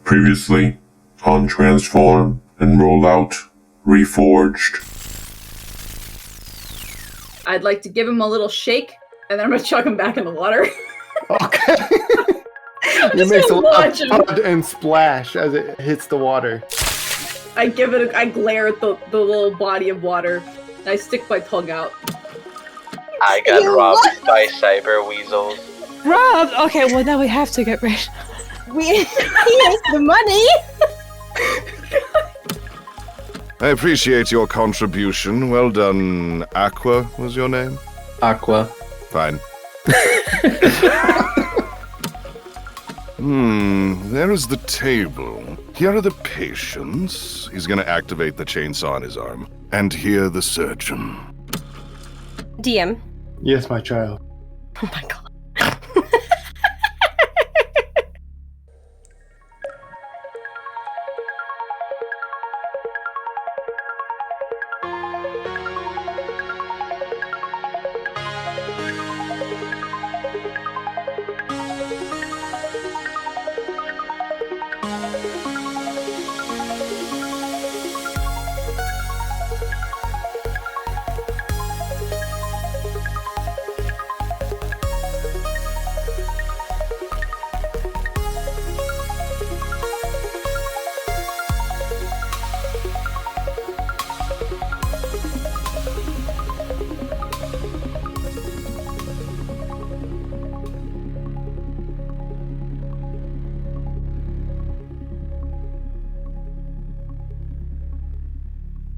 Previously on Transform and Rollout Reforged. I'd like to give him a little shake, and then I'm gonna chuck him back in the water. Okay. It makes a lot of thud and splash as it hits the water. I glare at the little body of water, and I stick my tongue out. I got robbed by cyber weasels. Robbed? Okay, well now we have to get rid. He has the money! I appreciate your contribution. Well done. Aqua was your name? Aqua. Fine. There is the table. Here are the patients. He's gonna activate the chainsaw on his arm. And here the surgeon. DM. Yes, my child. Oh my god.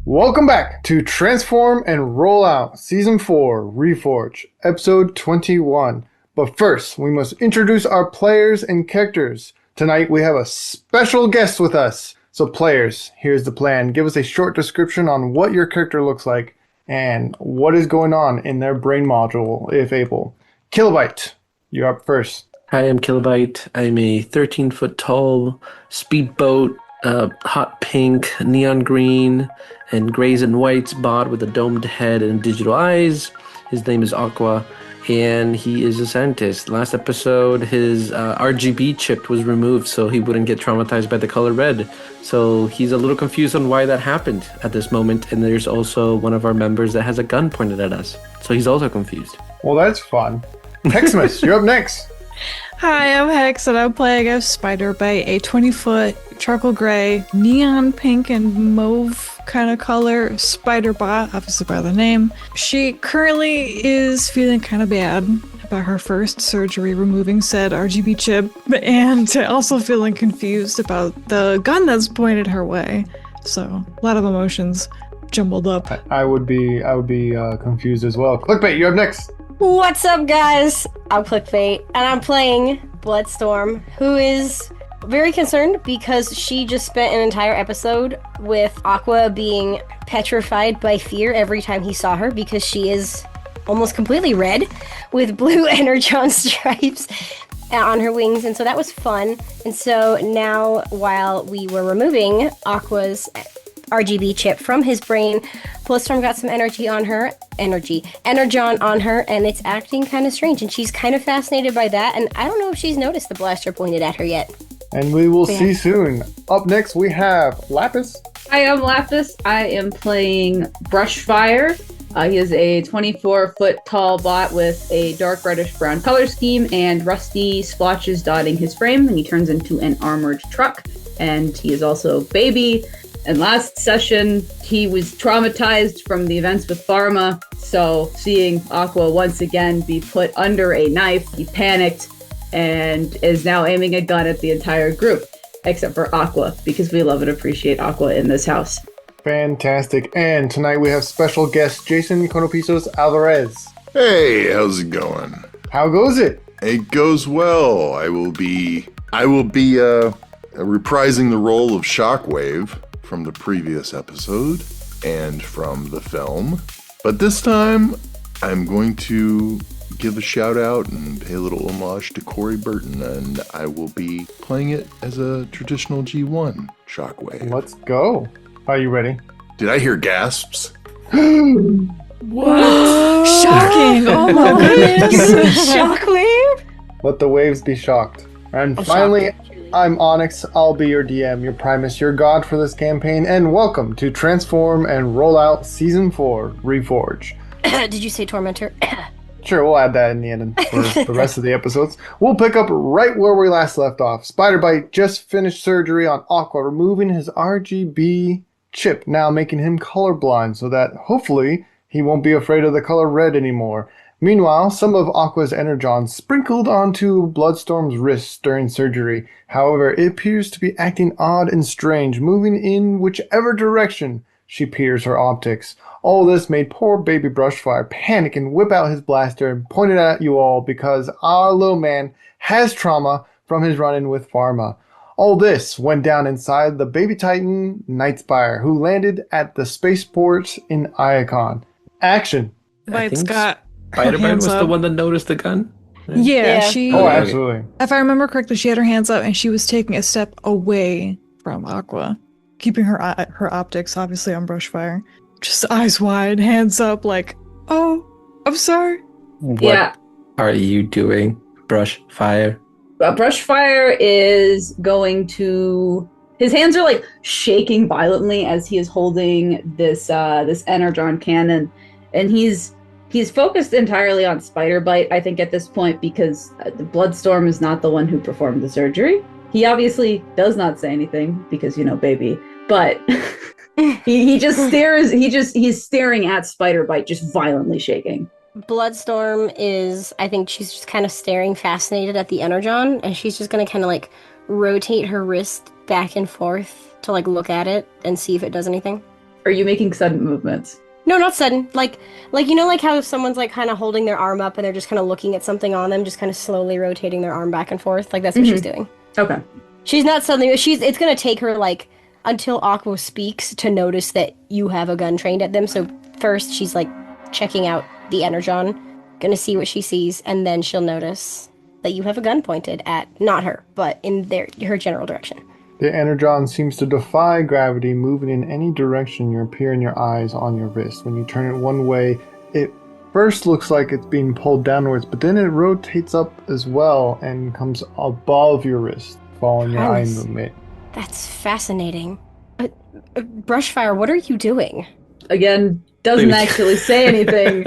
Welcome back to Transform and Roll Out Season 4 Reforge, Episode 21. But first, we must introduce our players and characters. Tonight we have a special guest with us. So players, here's the plan. Give us a short description on what your character looks like and what is going on in their brain module, if able. Kilobyte, you're up first. Hi, I'm Kilobyte. I'm a 13-foot tall speedboat, hot pink, neon green, and grays and whites bod with a domed head and digital eyes. His name is Aqua, and he is a scientist. Last episode, his RGB chip was removed so he wouldn't get traumatized by the color red. So he's a little confused on why that happened at this moment, and there's also one of our members that has a gun pointed at us. So he's also confused. Well, that's fun. Hexamis, you're up next. Hi, I'm Hex, and I'm playing a spider bite, a 20-foot charcoal gray, neon pink and mauve kind of color spider bot, obviously by the name. She currently is feeling kind of bad about her first surgery removing said RGB chip, and also feeling confused about the gun that's pointed her way. So, a lot of emotions jumbled up. I would be confused as well. Clickbait, you're up next. What's up, guys? I'm Clickbait, and I'm playing Bloodstorm, who is very concerned because she just spent an entire episode with Aqua being petrified by fear every time he saw her because she is almost completely red with blue energon stripes on her wings, and so that was fun. And so now, while we were removing Aqua's RGB chip from his brain, Bloodstorm got some energon on her, and it's acting kind of strange, and she's kind of fascinated by that, and I don't know if she's noticed the blaster pointed at her yet. And we will see soon. Up next, we have Lapis. Hi, I'm Lapis. I am playing Brushfire. He is a 24-foot tall bot with a dark reddish-brown color scheme and rusty splotches dotting his frame, and he turns into an armored truck. And he is also Baby. And last session, he was traumatized from the events with Pharma, so seeing Aqua once again be put under a knife, he panicked and is now aiming a gun at the entire group, except for Aqua, because we love and appreciate Aqua in this house. Fantastic. And tonight we have special guest Jason Konopisos-Alvarez. Hey, how's it going? How goes it? It goes well. I will be reprising the role of Shockwave from the previous episode and from the film. But this time, I'm going to give a shout out and pay a little homage to Corey Burton, and I will be playing it as a traditional G1 Shockwave. Let's go. Are you ready? Did I hear gasps? What? Shocking! Oh my goodness! Shockwave? Let the waves be shocked. And finally, I'm Onyx. I'll be your DM, your Primus, your god for this campaign, and welcome to Transform and Roll Out Season 4 Reforge. Did you say Tormentor? Sure, we'll add that in the end for the rest of the episodes. We'll pick up right where we last left off. Spiderbite just finished surgery on Aqua, removing his RGB chip, now making him colorblind so that hopefully he won't be afraid of the color red anymore. Meanwhile, some of Aqua's energon sprinkled onto Bloodstorm's wrists during surgery. However, it appears to be acting odd and strange, moving in whichever direction she peers her optics. All this made poor baby Brushfire panic and whip out his blaster and point it at you all because our little man has trauma from his run-in with Pharma. All this went down inside the baby titan Nightspire, who landed at the spaceport in Iacon. Action. Bite's got her Spider-Man hands was up. the one that noticed the gun? Yeah, Yeah. she. Oh, Okay. absolutely. If I remember correctly, she had her hands up and she was taking a step away from Aqua, keeping her optics obviously on Brushfire. Just eyes wide, hands up, like, oh, I'm sorry. What Yeah. are you doing, Brushfire? Brushfire is going to. His hands are like shaking violently as he is holding this energon cannon, and he's focused entirely on Spiderbite. I think at this point because the Bloodstorm is not the one who performed the surgery. He obviously does not say anything because baby, but he just stares. He's staring at Spiderbite, just violently shaking. Bloodstorm is, I think she's just kind of staring fascinated at the energon, and she's just gonna kind of like rotate her wrist back and forth to like look at it and see if it does anything. Are you making sudden movements? No, not sudden. Like like how if someone's like kind of holding their arm up and they're just kind of looking at something on them, just kind of slowly rotating their arm back and forth. Like that's what she's doing. Okay. She's not suddenly. It's gonna take her like until Aqua speaks to notice that you have a gun trained at them. So first she's like checking out the energon, gonna see what she sees, and then she'll notice that you have a gun pointed at not her, but in her general direction. The energon seems to defy gravity, moving in any direction you appear in your eyes on your wrist. When you turn it one way, it first looks like it's being pulled downwards, but then it rotates up as well and comes above your wrist, following your eye Nice. movement. That's fascinating. Brushfire, what are you doing? Again, doesn't Baby. actually say anything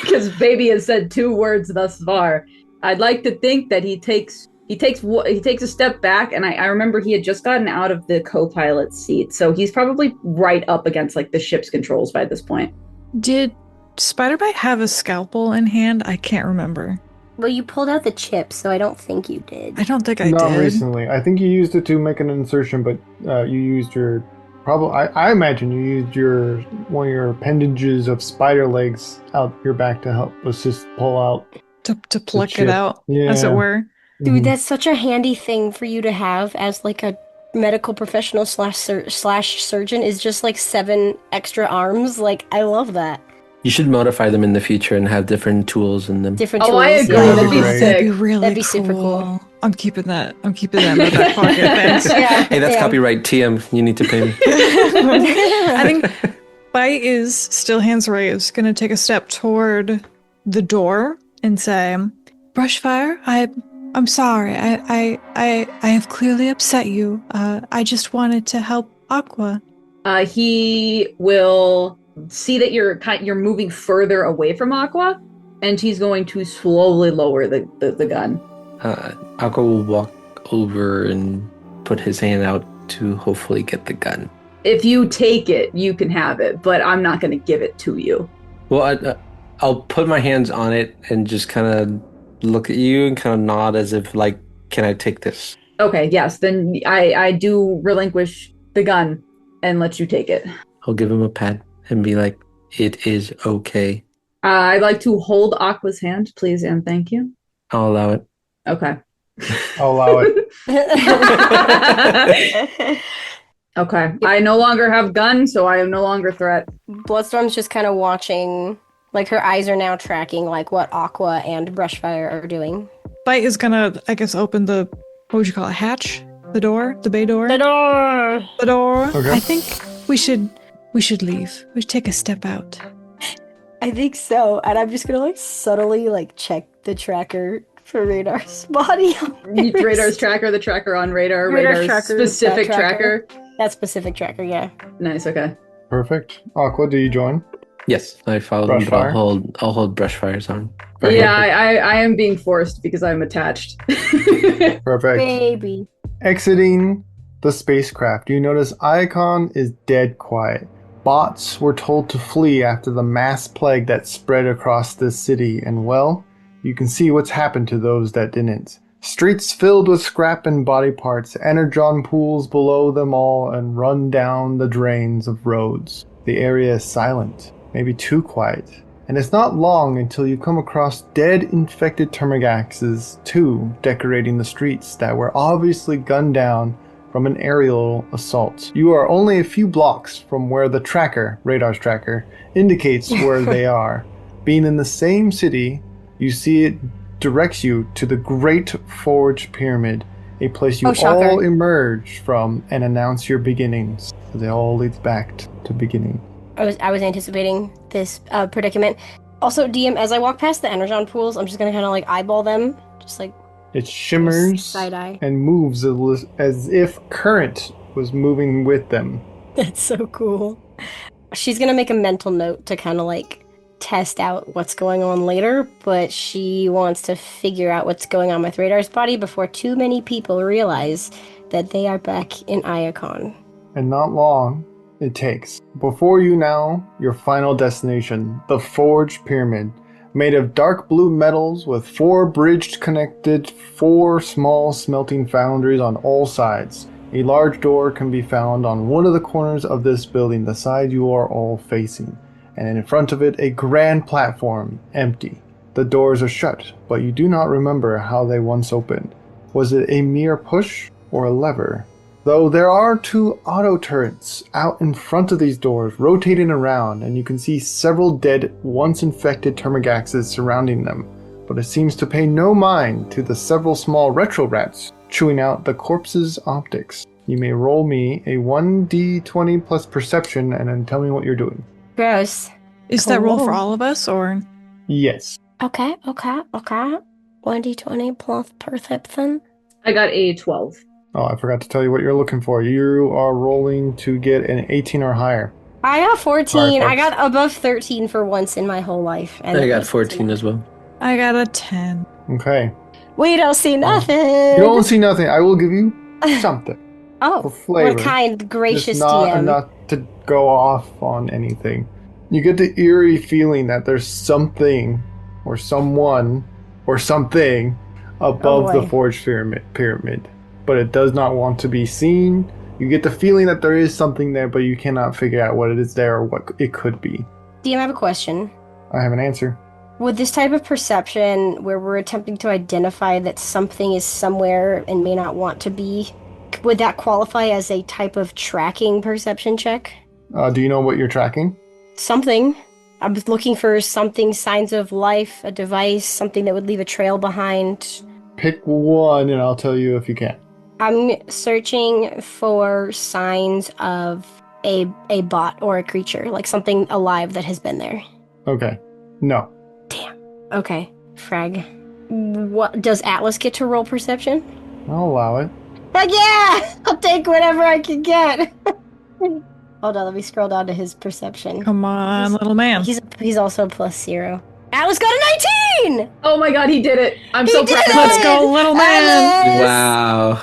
because baby has said 2 words thus far. I'd like to think that he takes a step back, and I remember he had just gotten out of the co-pilot seat, so he's probably right up against like the ship's controls by this point. Did Spiderbite have a scalpel in hand? I can't remember. Well, you pulled out the chip, so I don't think you did. I don't think I Not did. recently. I think you used it to make an insertion, but you used your I imagine you used one of your appendages of spider legs out your back to help assist pull out. To pluck chip. it out, as it Yeah. were. Dude, that's such a handy thing for you to have as like a medical professional slash surgeon is just like 7 extra arms. Like, I love that. You should modify them in the future and have different tools in them. Different Oh, tools. I agree. Yeah, That'd be great. That'd be sick. really That'd be super cool. I'm keeping that. I'm keeping that in my back pocket. Thanks. Yeah, Hey, that's yeah. copyright TM. You need to pay me. I think Bite is still hands raised, gonna take a step toward the door and say, Brushfire, I'm sorry. I have clearly upset you. I just wanted to help Aqua. He will see that you're moving further away from Aqua, and he's going to slowly lower the gun. Aqua will walk over and put his hand out to hopefully get the gun. If you take it, you can have it, but I'm not going to give it to you. Well, I'll put my hands on it and just kind of look at you and kind of nod as if like, can I take this? Okay, yes, then I do relinquish the gun and let you take it. I'll give him a pat and be like, it is okay. I'd like to hold Aqua's hand, please, and thank you. I'll allow it. Okay. I'll allow it. Okay. I no longer have gun, so I am no longer a threat. Bloodstorm's just kind of watching, like her eyes are now tracking like what Aqua and Brushfire are doing. Bite is gonna, I guess, open the, what would you call it, hatch? The door? The bay door? The door! The door. Okay. I think we should leave. We should take a step out. I think so, and I'm just gonna like subtly like check the tracker for Radar's body. Radar's tracker, the tracker on Radar, Radar's Radar's tracker, specific that tracker. tracker. That specific tracker, yeah. Nice, okay. Perfect. Aqua, do you join? Yes, I follow them, but Brushfire? I'll hold Brushfire's on. Yeah, I am being forced because I'm attached. Perfect. Baby. Exiting the spacecraft, you notice Iacon is dead quiet. Bots were told to flee after the mass plague that spread across this city, and well, you can see what's happened to those that didn't. Streets filled with scrap and body parts, energon pools below them all, and run down the drains of roads. The area is silent, maybe too quiet, and it's not long until you come across dead infected Termagaxes, too, decorating the streets that were obviously gunned down from an aerial assault. You are only a few blocks from where the tracker, Radar's tracker, indicates where they are. Being in the same city, you see it directs you to the Great Forge Pyramid, a place you all emerge from and announce your beginnings. It all leads back to beginning. I was anticipating this predicament. Also, DM, as I walk past the energon pools, I'm just gonna kind of like eyeball them, just like it shimmers side eye and moves as if current was moving with them. That's so cool. She's gonna make a mental note to kind of like test out what's going on later, but she wants to figure out what's going on with Radar's body before too many people realize that they are back in Iacon. And not long it takes. Before you now, your final destination, the Forge Pyramid, made of dark blue metals with 4 bridged connected 4 small smelting foundries on all sides. A large door can be found on one of the corners of this building, the side you are all facing, and in front of it a grand platform, empty. The doors are shut, but you do not remember how they once opened. Was it a mere push or a lever? Though there are 2 auto turrets out in front of these doors, rotating around, and you can see several dead, once infected Termagaxes surrounding them, but it seems to pay no mind to the several small retro rats chewing out the corpse's optics. You may roll me a 1d20 plus perception and then tell me what you're doing. Gross. Is that roll for all of us, or? Yes. Okay. 1d20 plus perception. I got a 12. Oh, I forgot to tell you what you're looking for. You are rolling to get an 18 or higher. I got 14. Alright, I got above 13 for once in my whole life. And I got 14 as well. I got a 10. Okay. We don't see nothing. You don't see nothing. I will give you something. Oh, for flavor. what kind, gracious Just not DM. enough to go off on anything. You get the eerie feeling that there's something or someone or something above the Forge pyramid, but it does not want to be seen. You get the feeling that there is something there, but you cannot figure out what it is there or what it could be. DM, I have a question. I have an answer. Would this type of perception, where we're attempting to identify that something is somewhere and may not want to be, would that qualify as a type of tracking perception check? Do you know what you're tracking? Something. I was looking for something, signs of life, a device, something that would leave a trail behind. Pick one and I'll tell you if you can. I'm searching for signs of a bot or a creature, like something alive that has been there. Okay. No. Damn. Okay. Frag. What does Atlas get to roll perception? I'll allow it. Heck yeah! I'll take whatever I can get. Hold on, let me scroll down to his perception. Come on, little man. He's also +0. Atlas got a 19! Oh my god, he did it! I'm so proud. Let's go, little man! Wow.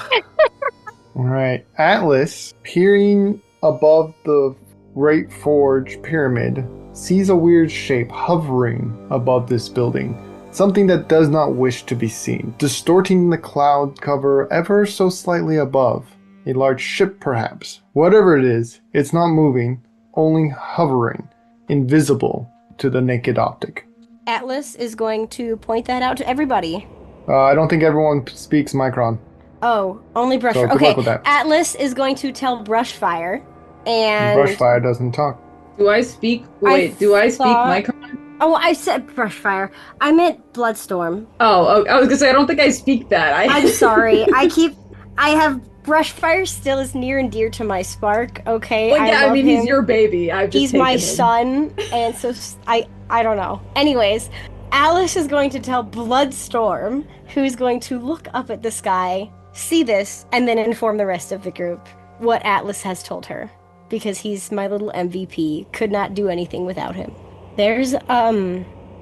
Alright. Atlas, peering above the Great Forge Pyramid, sees a weird shape hovering above this building. Something that does not wish to be seen, distorting the cloud cover ever so slightly above. A large ship, perhaps. Whatever it is, it's not moving, only hovering, invisible to the naked optic. Atlas is going to point that out to everybody. I don't think everyone speaks Micron. Oh, only Brushfire. So good Okay, luck with that. Atlas is going to tell Brushfire, and... Brushfire doesn't talk. Do I speak? Wait, do I speak Micron? Oh, I said Brushfire. I meant Bloodstorm. Oh, I was gonna say, I don't think I speak that. I'm sorry. I have Brushfire still is near and dear to my Spark, okay? Well, yeah, I mean, him. he's your baby. He's my son, and so I don't know. Anyways, Alice is going to tell Bloodstorm, who's going to look up at the sky, see this, and then inform the rest of the group what Atlas has told her. Because he's my little MVP. Could not do anything without him. There's,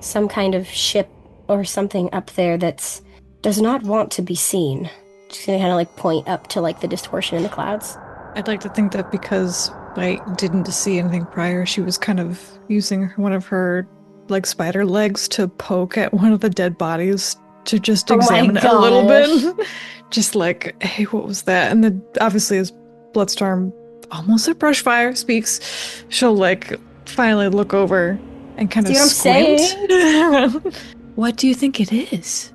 some kind of ship or something up there that's does not want to be seen. Just gonna kind of like point up to like the distortion in the clouds. I'd like to think that because I didn't see anything prior, she was kind of using one of her like spider legs to poke at one of the dead bodies to just examine it a little bit. Just like, hey, what was that? And then obviously as Bloodstorm, almost at Brushfire, speaks, she'll like finally look over and kind of squint. What do you think it is?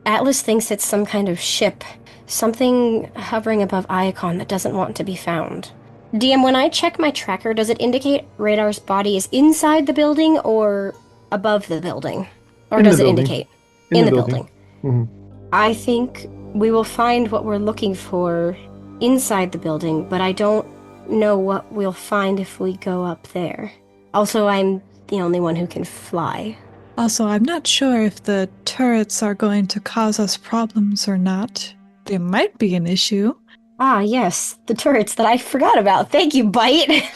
Atlas thinks it's some kind of ship. Something hovering above Iacon that doesn't want to be found. DM, when I check my tracker, does it indicate Radar's body is inside the building or above the building? Or does it indicate? In the building. Mm-hmm. I think we will find what we're looking for inside the building, but I don't know what we'll find if we go up there. Also, I'm the only one who can fly. Also, I'm not sure if the turrets are going to cause us problems or not. They might be an issue. Ah, yes, the turrets that I forgot about. Thank you, Bite.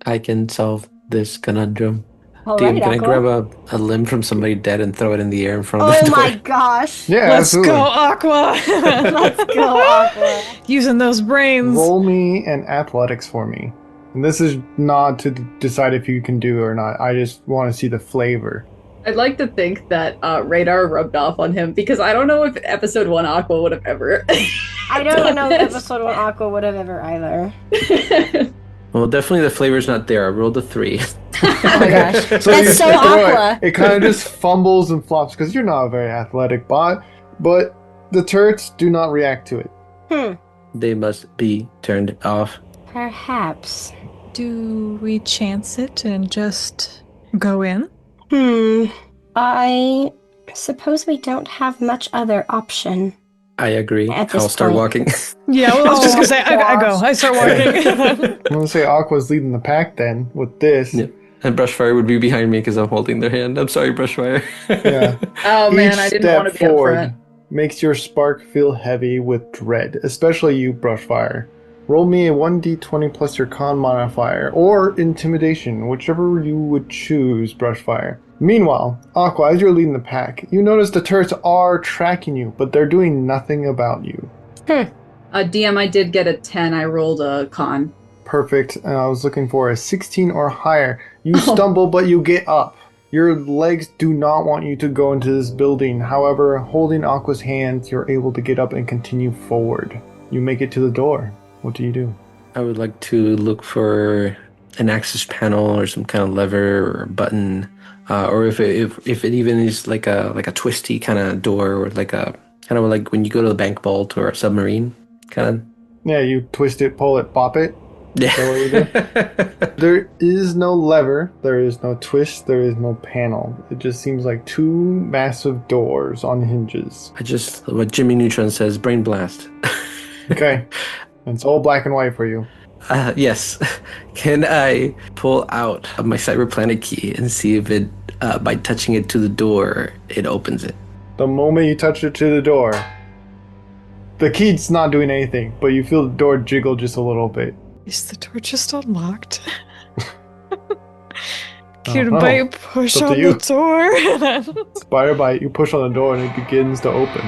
I can solve this conundrum. All DM, right, can I Aqua. grab a limb from somebody dead and throw it in the air in front of the Oh door? my gosh. Yeah, Let's absolutely. go, Aqua! Let's go, Aqua. Using those brains. Roll me an athletics for me. And this is not to decide if you can do it or not. I just want to see the flavor. I'd like to think that Radar rubbed off on him because I don't know if episode 1 Aqua would have ever. I don't know if episode 1 Aqua would have ever either. Well, definitely the flavor's not there. I rolled a 3. Oh my gosh. So That's you so throw Aqua. It kind of just fumbles and flops because you're not a very athletic bot, but the turrets do not react to it. They must be turned off. Perhaps. Do we chance it and just go in? I suppose we don't have much other option. I agree. At this I'll start point. walking. Yeah, well, I was just gonna say, I go. gosh. I start walking. I'm going to say Aqua's leading the pack then with this. Yeah. And Brushfire would be behind me because I'm holding their hand. I'm sorry, Brushfire. Yeah. Oh man, Each I didn't step want to be up forward front. makes your spark feel heavy with dread, especially you, Brushfire. Roll me a 1d20 plus your con modifier, or intimidation, whichever you would choose, Brushfire. Meanwhile, Aqua, as you're leading the pack, you notice the turrets are tracking you, but they're doing nothing about you. DM, I did get a 10. I rolled a con. Perfect, and I was looking for a 16 or higher. You stumble, but you get up. Your legs do not want you to go into this building. However, holding Aqua's hands, you're able to get up and continue forward. You make it to the door. What do you do? I would like to look for an access panel or some kind of lever or button, or if it even is like a twisty kind of door, or like a kind of like when you go to the bank vault or a submarine kind of. Yeah, you twist it, pull it, pop it. Yeah. Is that what you do? There is no lever, there is no twist, there is no panel. It just seems like two massive doors on hinges. I just what Jimmy Neutron says, brain blast. Okay. And it's all black and white for you. Yes. Can I pull out my Cyberplanet key and see if it, by touching it to the door, it opens it? The moment you touch it to the door, the key's not doing anything, but you feel the door jiggle just a little bit. Is the door just unlocked? don't Can know. Bite push It's up to on you. the door? Spider bite, you push on the door and it begins to open.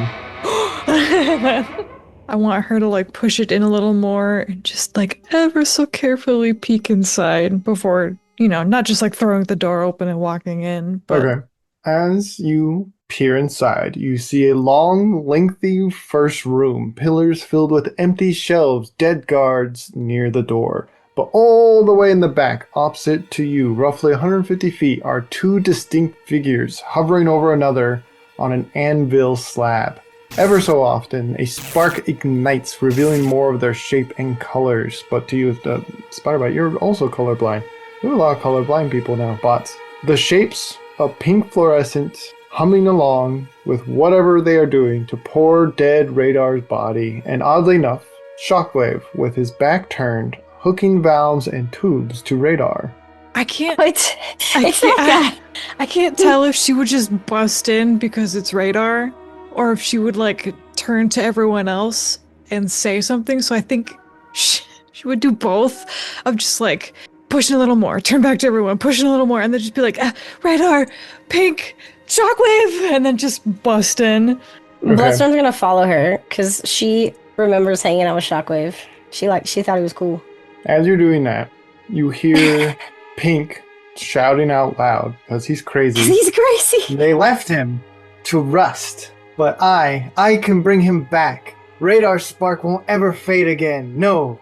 I want her to like push it in a little more and just like ever so carefully peek inside before, not just like throwing the door open and walking in. But Okay. As you peer inside, you see a long, lengthy first room, pillars filled with empty shelves, dead guards near the door. But all the way in the back, opposite to you, roughly 150 feet, are two distinct figures hovering over another on an anvil slab. Ever so often, a spark ignites, revealing more of their shape and colors. But to you, Spiderbite, you're also colorblind. There are a lot of colorblind people now, bots. The shapes of pink fluorescent humming along with whatever they are doing to poor dead Radar's body, and oddly enough, Shockwave with his back turned, hooking valves and tubes to Radar. I can't. What? I It's that can't. guy. I can't tell if she would just bust in because it's radar, or if she would like turn to everyone else and say something. So I think she would do both, of just like pushing a little more, turn back to everyone, pushing a little more, and then just be like, radar, pink, shockwave, and then just bust in. Bloodstorm's gonna follow her because she remembers hanging out with Shockwave. She thought he was cool. As you're doing that, you hear Pink shouting out loud because he's crazy. He's crazy. They left him to rust, but I can bring him back. Radar spark won't ever fade again. No.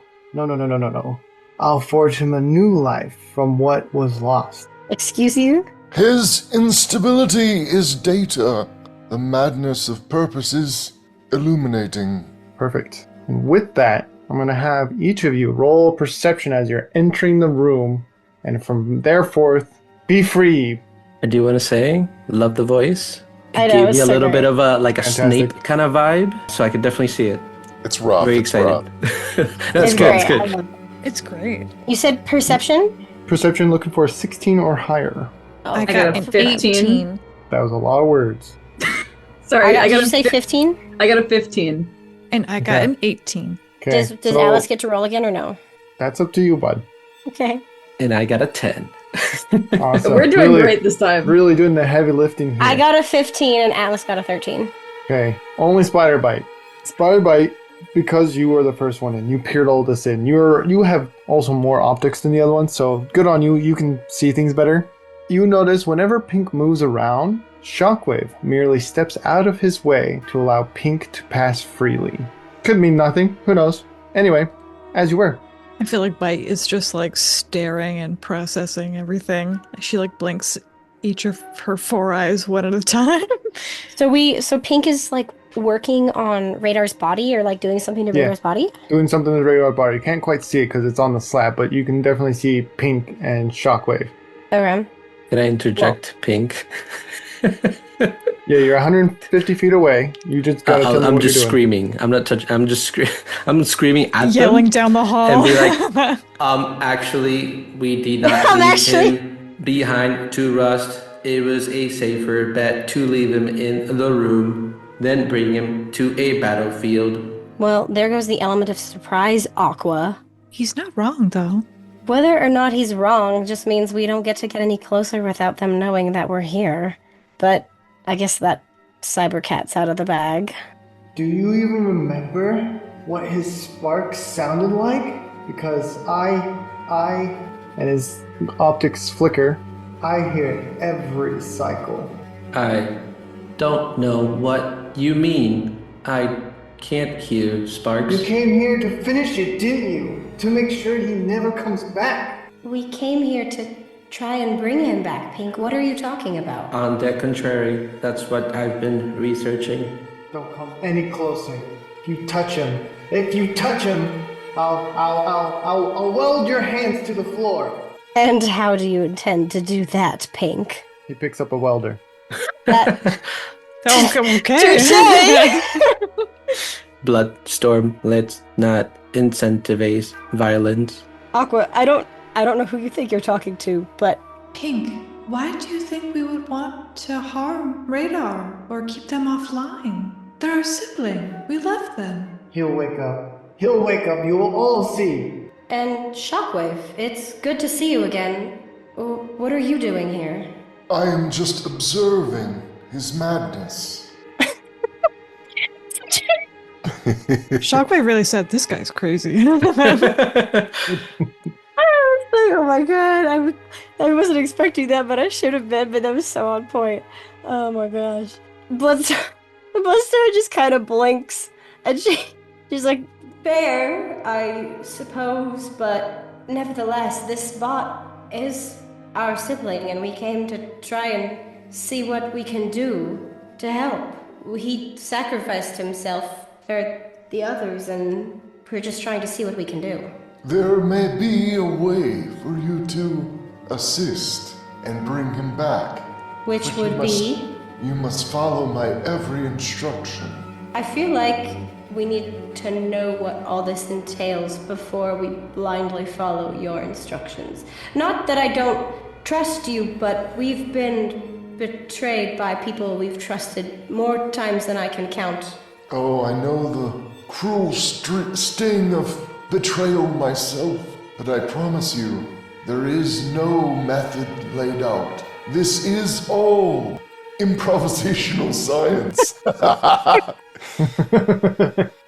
I'll forge him a new life from what was lost. Excuse you? His instability is data. The madness of purpose is illuminating. Perfect. And with that, I'm going to have each of you roll perception as you're entering the room, and from there forth, be free. I do want to say, love the voice. I It know, gave it's me a so little great. bit of a Fantastic. Snape kind of vibe, so I could definitely see it. It's rough. Very it's excited. rough. That's It's good. great. That's good. I love it. It's great. You said perception? Perception looking for 16 or higher. Oh, I got got a an 15. 18. That was a lot of words. Sorry, Did I got you a say 15? I got a 15. And I got Okay. an 18. Okay. Does Alice get to roll again or no? That's up to you, bud. Okay. And I got a 10. Awesome. We're doing Really- great this time. Really doing the heavy lifting here. I got a 15 and Alice got a 13. Okay. Only Spider Bite. Spider Bite, because you were the first one in. You peered all this in. You have also more optics than the other one, so good on you. You can see things better. You notice whenever Pink moves around, Shockwave merely steps out of his way to allow Pink to pass freely. Could mean nothing. Who knows? Anyway, as you were. I feel like Bite is just like staring and processing everything. She like blinks each of her 4 eyes one at a time. So Pink is like working on Radar's body or like doing something to Yeah. Radar's body? Doing something to the radar bar. You can't quite see it because it's on the slab, but you can definitely see Pink and Shockwave. Okay. Can I interject, Pink? Yeah, you're 150 feet away. You just gotta tell me I'm what just you're doing. screaming. I'm not touching. I'm just I'm screaming at Yelling them down the hall. and be like, actually, we did not leave him behind to rust. It was a safer bet to leave him in the room than bring him to a battlefield. Well, there goes the element of surprise, Aqua. He's not wrong though. Whether or not he's wrong just means we don't get to get any closer without them knowing that we're here. But I guess that cyber cat's out of the bag. Do you even remember what his spark sounded like? Because and his optics flicker, I hear it every cycle. I don't know what you mean. I can't hear Sparks. You came here to finish it, didn't you? To make sure he never comes back. We came here to try and bring him back, Pink. What are you talking about? On the contrary, that's what I've been researching. Don't come any closer. If you touch him, I'll weld your hands to the floor. And how do you intend to do that, Pink? He picks up a welder. That Okay. Bloodstorm, let's not incentivize violence. Aqua, I don't know who you think you're talking to, but Pink, why do you think we would want to harm Radar or keep them offline? They're our sibling. We love them. He'll wake up. You will all see. and Shockwave, it's good to see you again. What are you doing here? I am just observing his madness. Shockwave really said, this guy's crazy. Oh my god, I wasn't expecting that, but I should have been, but that was so on point. Oh my gosh. Bloodstar just kind of blinks, and she's like, fair, I suppose, but nevertheless, this bot is our sibling, and we came to try and see what we can do to help. He sacrificed himself for the others, and we're just trying to see what we can do. There may be a way for you to assist and bring him back. Which But would be? You must follow my every instruction. I feel like we need to know what all this entails before we blindly follow your instructions. Not that I don't trust you, but we've been betrayed by people we've trusted more times than I can count. Oh, I know the cruel sting of betrayal myself, but I promise you, there is no method laid out. This is all improvisational science.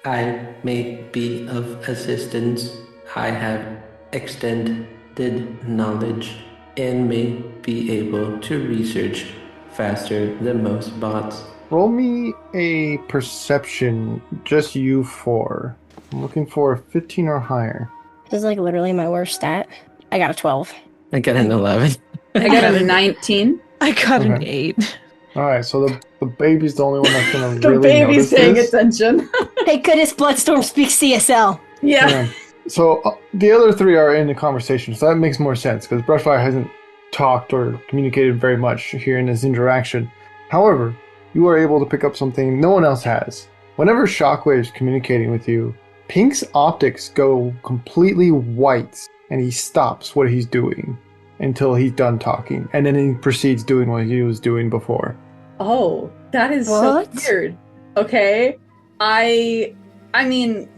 I may be of assistance. I have extended knowledge and may be able to research faster than most bots. Roll me a perception, just you four. I'm looking for a 15 or higher. This is like literally my worst stat. I got a 12. I got an 11. I got a 19. I got an Okay. 8. All right, so the baby's the only one that's gonna The really baby's notice paying this. attention. Thank goodness Bloodstorm speaks CSL. Yeah. Yeah. So the other three are in the conversation, so that makes more sense because Brushfire hasn't talked or communicated very much here in this interaction. However, you are able to pick up something no one else has. Whenever Shockwave's communicating with you, Pink's optics go completely white, and he stops what he's doing until he's done talking, and then he proceeds doing what he was doing before. Oh, that is What? so weird. Okay. I mean,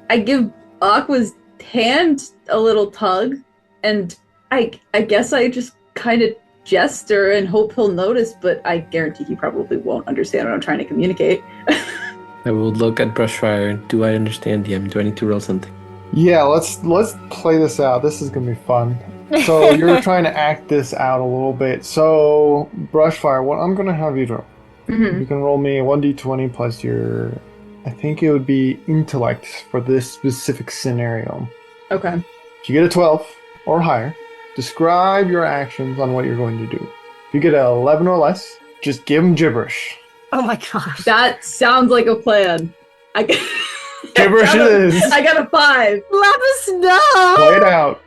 I give Aqua's hand a little tug, and I guess I just kind of gesture and hope he'll notice, but I guarantee he probably won't understand what I'm trying to communicate. I will look at Brushfire. Do I understand him? Do I need to roll something? Yeah, let's play this out. This is gonna be fun. So you're trying to act this out a little bit. So Brushfire, what I'm gonna have you do? Mm-hmm. You can roll me a 1d20 plus your, I think it would be intellect for this specific scenario. Okay. If you get a 12 or higher, describe your actions on what you're going to do. If you get an 11 or less, just give them gibberish. Oh my gosh. That sounds like a plan. Gibberish it is. I got a 5. Let us know! Play it out.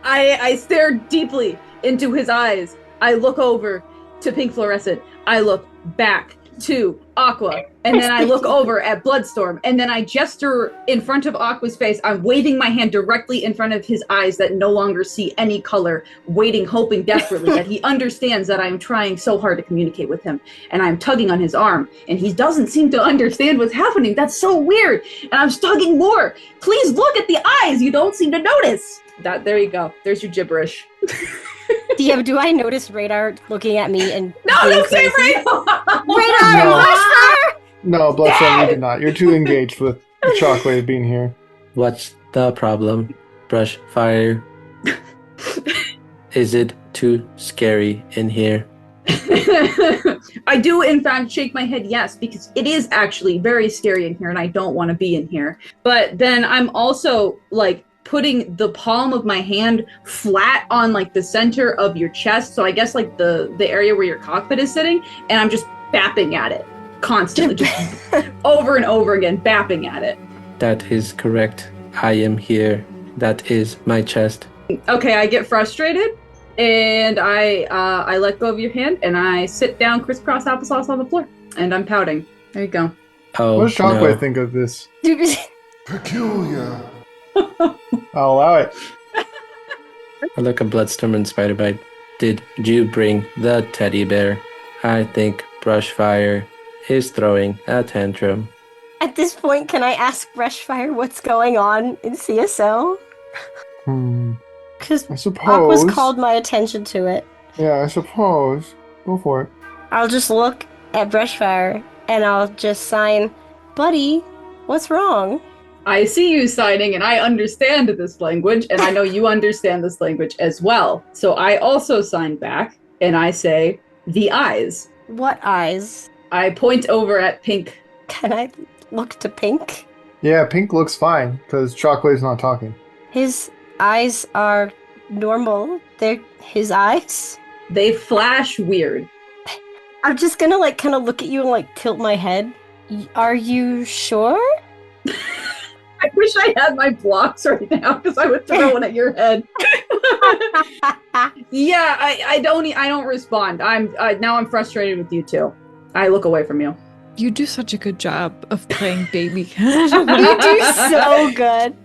I stare deeply into his eyes. I look over to Pink Fluorescent. I look back to Aqua. And then I look over at Bloodstorm. And then I gesture in front of Aqua's face. I'm waving my hand directly in front of his eyes that no longer see any color, waiting, hoping desperately that he understands that I'm trying so hard to communicate with him. And I'm tugging on his arm. And he doesn't seem to understand what's happening. That's so weird. And I'm tugging more. Please look at the eyes. You don't seem to notice. There you go. There's your gibberish. DM, do I notice Radar looking at me and No, being don't say crazy? Radar! Radar! No. Bloodstorm! No, Bloodstone, you did not. You're too engaged with the Shockwave being here. What's the problem? Brushfire. Is it too scary in here? I do, in fact, shake my head yes, because it is actually very scary in here and I don't want to be in here. But then I'm also, like, putting the palm of my hand flat on, like, the center of your chest. So I guess, like, the area where your cockpit is sitting. And I'm just bapping at it constantly, just over and over again, bapping at it. That is correct. I am here. That is my chest. Okay, I get frustrated. And I let go of your hand, and I sit down crisscross applesauce on the floor, and I'm pouting. There you go. Oh, What does Shockwave no. think of this? Peculiar. I'll allow it. I look at Bloodstorm and Spiderbite. Did you bring the teddy bear? I think Brushfire is throwing a tantrum. At this point, can I ask Brushfire what's going on in CSL? Because I suppose. Aqua's called my attention to it. Yeah, I suppose. Go for it. I'll just look at Brushfire and I'll just sign, Buddy, what's wrong? I see you signing, and I understand this language, and I know you understand this language as well. So I also sign back, and I say, the eyes. What eyes? I point over at Pink. Can I look to Pink? Yeah, Pink looks fine, because Shockwave's not talking. His eyes are normal. They're his eyes. They flash weird. I'm just gonna, like, kind of look at you and, like, tilt my head. Are you sure? I wish I had my blocks right now, because I would throw one at your head. Yeah, I don't respond. Now I'm frustrated with you too. I look away from you. You do such a good job of playing baby. You do so good.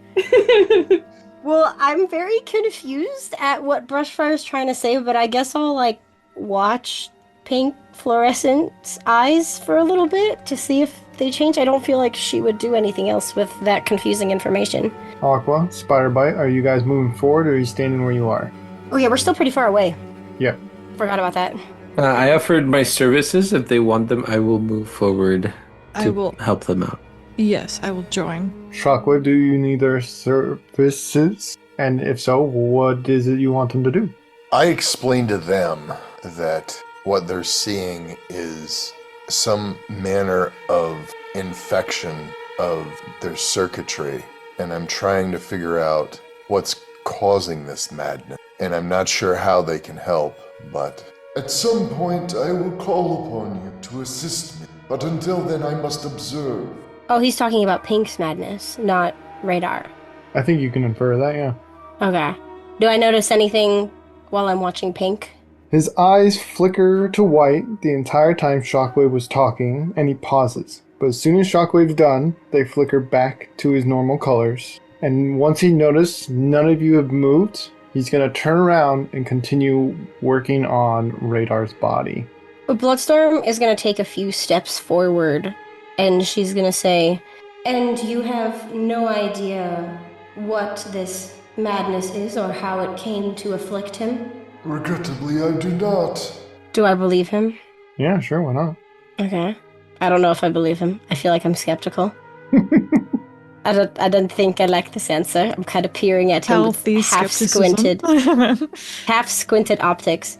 Well, I'm very confused at what Brushfire is trying to say, but I guess I'll like watch pink fluorescent eyes for a little bit to see if they change. I don't feel like she would do anything else with that confusing information. Aqua, Spider Bite, are you guys moving forward or are you standing where you are? Oh yeah, we're still pretty far away. Yep. Forgot about that. I offered my services. If they want them, I will move forward I to will. help them out. Yes, I will join. Shockwave, do you need their services? And if so, what is it you want them to do? I explained to them that what they're seeing is some manner of infection of their circuitry, and I'm trying to figure out what's causing this madness. And I'm not sure how they can help, but... At some point, I will call upon you to assist me, but until then, I must observe. Oh, he's talking about Pink's madness, not Radar. I think you can infer that, yeah. Okay. Do I notice anything while I'm watching Pink? His eyes flicker to white the entire time Shockwave was talking, and he pauses. But as soon as Shockwave's done, they flicker back to his normal colors. And once he notices none of you have moved, he's going to turn around and continue working on Radar's body. But Bloodstorm is going to take a few steps forward, and she's going to say, "And you have no idea what this madness is or how it came to afflict him?" Regrettably, I do not. Do I believe him? Yeah, sure, why not? Okay. I don't know if I believe him. I feel like I'm skeptical. I don't think I like this answer. I'm kind of peering at him with Healthy skepticism. half squinted optics.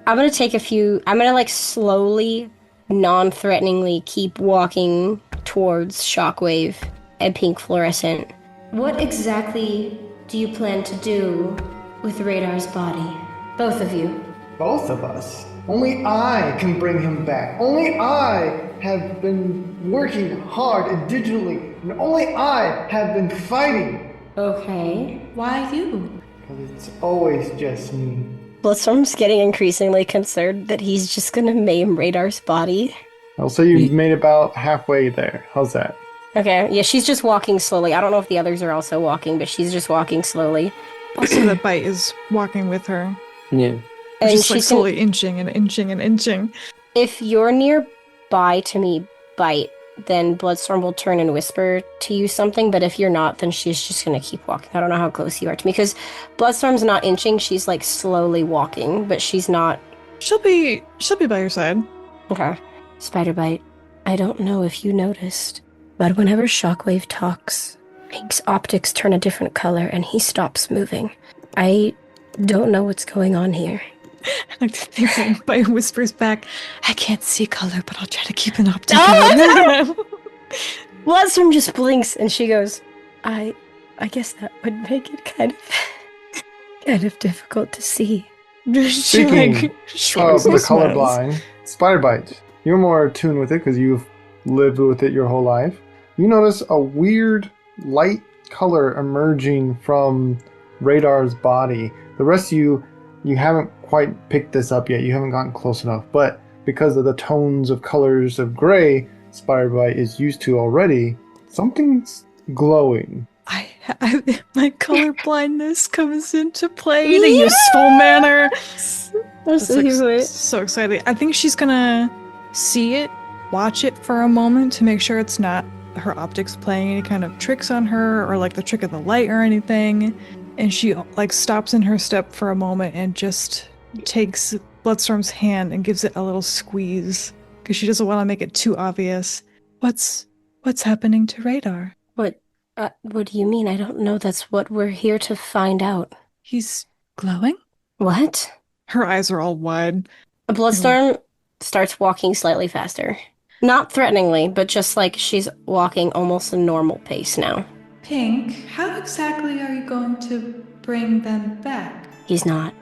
I'm gonna like slowly, non-threateningly keep walking towards Shockwave and Pink Fluorescent. What exactly do you plan to do with Radar's body? Both of you. Both of us? Only I can bring him back. Only I have been working hard and digitally, and only I have been fighting. Okay. Why you? Because it's always just me. Bloodstorm's getting increasingly concerned that he's just gonna maim Radar's body. I'll say you've made about halfway there. How's that? Okay, yeah, she's just walking slowly. I don't know if the others are also walking, but she's just walking slowly. Also, the bite is walking with her. Yeah. And Just like she's slowly inching and inching and inching. If you're nearby to me, Bite, then Bloodstorm will turn and whisper to you something, but if you're not, then she's just gonna keep walking. I don't know how close you are to me, because Bloodstorm's not inching, she's like slowly walking, but she's not... She'll be by your side. Okay. Spider Bite, I don't know if you noticed, but whenever Shockwave talks, Pink's optics turn a different color and he stops moving. I don't know what's going on here. I like to think that Bite whispers back, "I can't see color, but I'll try to keep an optic." Bloodstorm just blinks and she goes, I guess that would make it kind of difficult to see. Speaking of shrugs the and smiles. colorblind, Spider Bite, you're more attuned with it because you've lived with it your whole life. You notice a weird light color emerging from Radar's body. The rest of you haven't quite picked this up yet. You haven't gotten close enough. But because of the tones of colors of gray Spider Bite is used to already, something's glowing. My color blindness comes into play in a useful manner. That's so excited. I think she's gonna see it, watch it for a moment to make sure it's not her optics playing any kind of tricks on her or like the trick of the light or anything. And she like stops in her step for a moment and just takes Bloodstorm's hand and gives it a little squeeze because she doesn't want to make it too obvious. What's happening to Radar? What do you mean? I don't know. That's what we're here to find out. He's glowing? What? Her eyes are all wide. Bloodstorm starts walking slightly faster. Not threateningly, but just like she's walking almost a normal pace now. Pink, how exactly are you going to bring them back? He's not.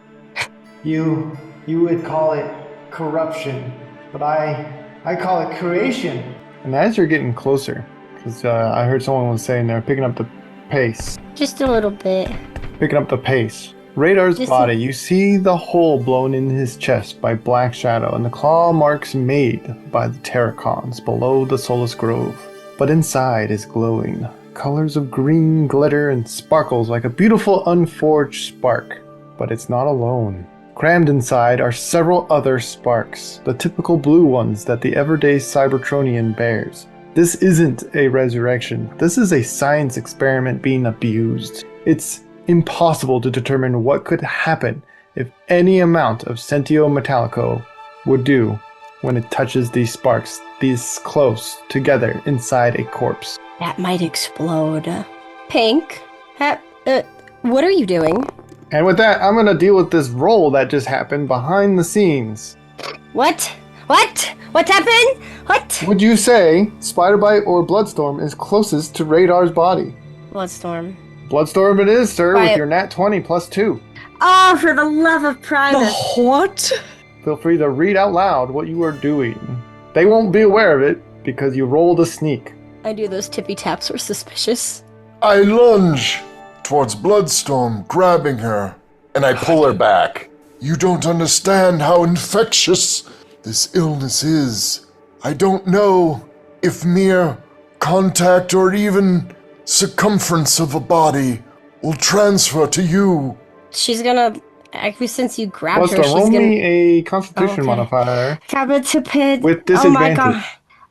You would call it corruption, but I call it creation. And as you're getting closer, because I heard someone was saying they're picking up the pace. Just a little bit. Picking up the pace. Radar's Just- body, you see the hole blown in his chest by Black Shadow and the claw marks made by the Terracons below the Solus Grove. But inside is glowing. Colors of green glitter and sparkles like a beautiful unforged spark. But it's not alone. Crammed inside are several other sparks, the typical blue ones that the everyday Cybertronian bears. This isn't a resurrection. This is a science experiment being abused. It's impossible to determine what could happen if any amount of Sentio Metallico would do when it touches these sparks, these close together inside a corpse. That might explode. Pink, what are you doing? And with that, I'm gonna deal with this roll that just happened behind the scenes. What? What happened? What? Would you say Spiderbite or Bloodstorm is closest to Radar's body? Bloodstorm. Bloodstorm it is, sir, Right. with your nat 20 plus 2. Oh, for the love of The Primus. what? Feel free to read out loud what you are doing. They won't be aware of it because you rolled a sneak. I knew those tippy taps were suspicious. I lunge towards Bloodstorm, grabbing her, and I pull her back. You don't understand how infectious this illness is. I don't know if mere contact or even circumference of a body will transfer to you. She's gonna, actually, since you grabbed her, Bloodstorm, she's roll gonna. me a Constitution Okay. modifier Grab it to pit. with Oh my disadvantage. god.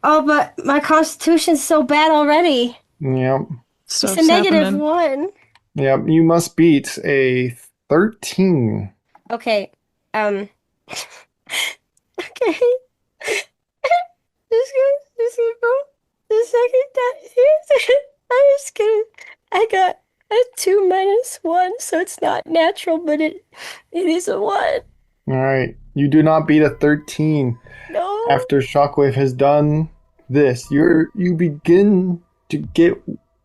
Oh, but my constitution's so bad already. Yep. Stuff's It's a negative happening. 1. Yep. You must beat a 13. Okay. Okay. Just gonna go the second time. I'm just gonna. I got a 2 minus 1, so it's not natural, but it is a 1. All right. You do not beat a 13. No. After Shockwave has done this, you begin to get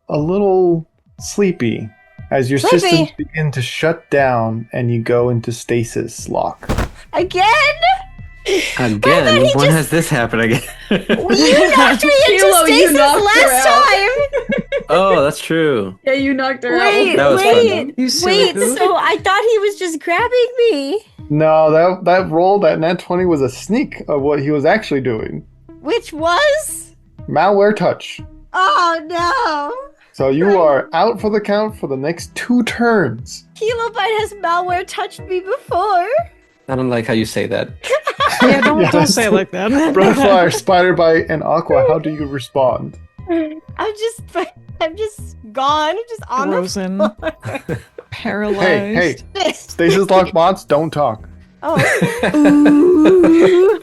a little sleepy as your Sleepy? systems begin to shut down and you go into stasis lock. Again? Again? When has this happened again? You knocked me into Kilo, you stasis knocked her last out. time! Oh, that's true. Yeah, you knocked her Wait, That was fun. wait, You silly wait, goof. so I thought he was just grabbing me. No, that roll, that nat 20 was a sneak of what he was actually doing. Which was? Malware touch. Oh no! So you are out for the count for the next 2 turns. Kilobyte has malware touched me before. I don't like how you say that. Yeah, don't Yes. say it like that. Brushfire, Spiderbite, and Aqua, how do you respond? I'm just gone. I'm just on Frozen. the floor. Paralyzed. Hey, stasis lock bots, don't talk. Oh. Ooh.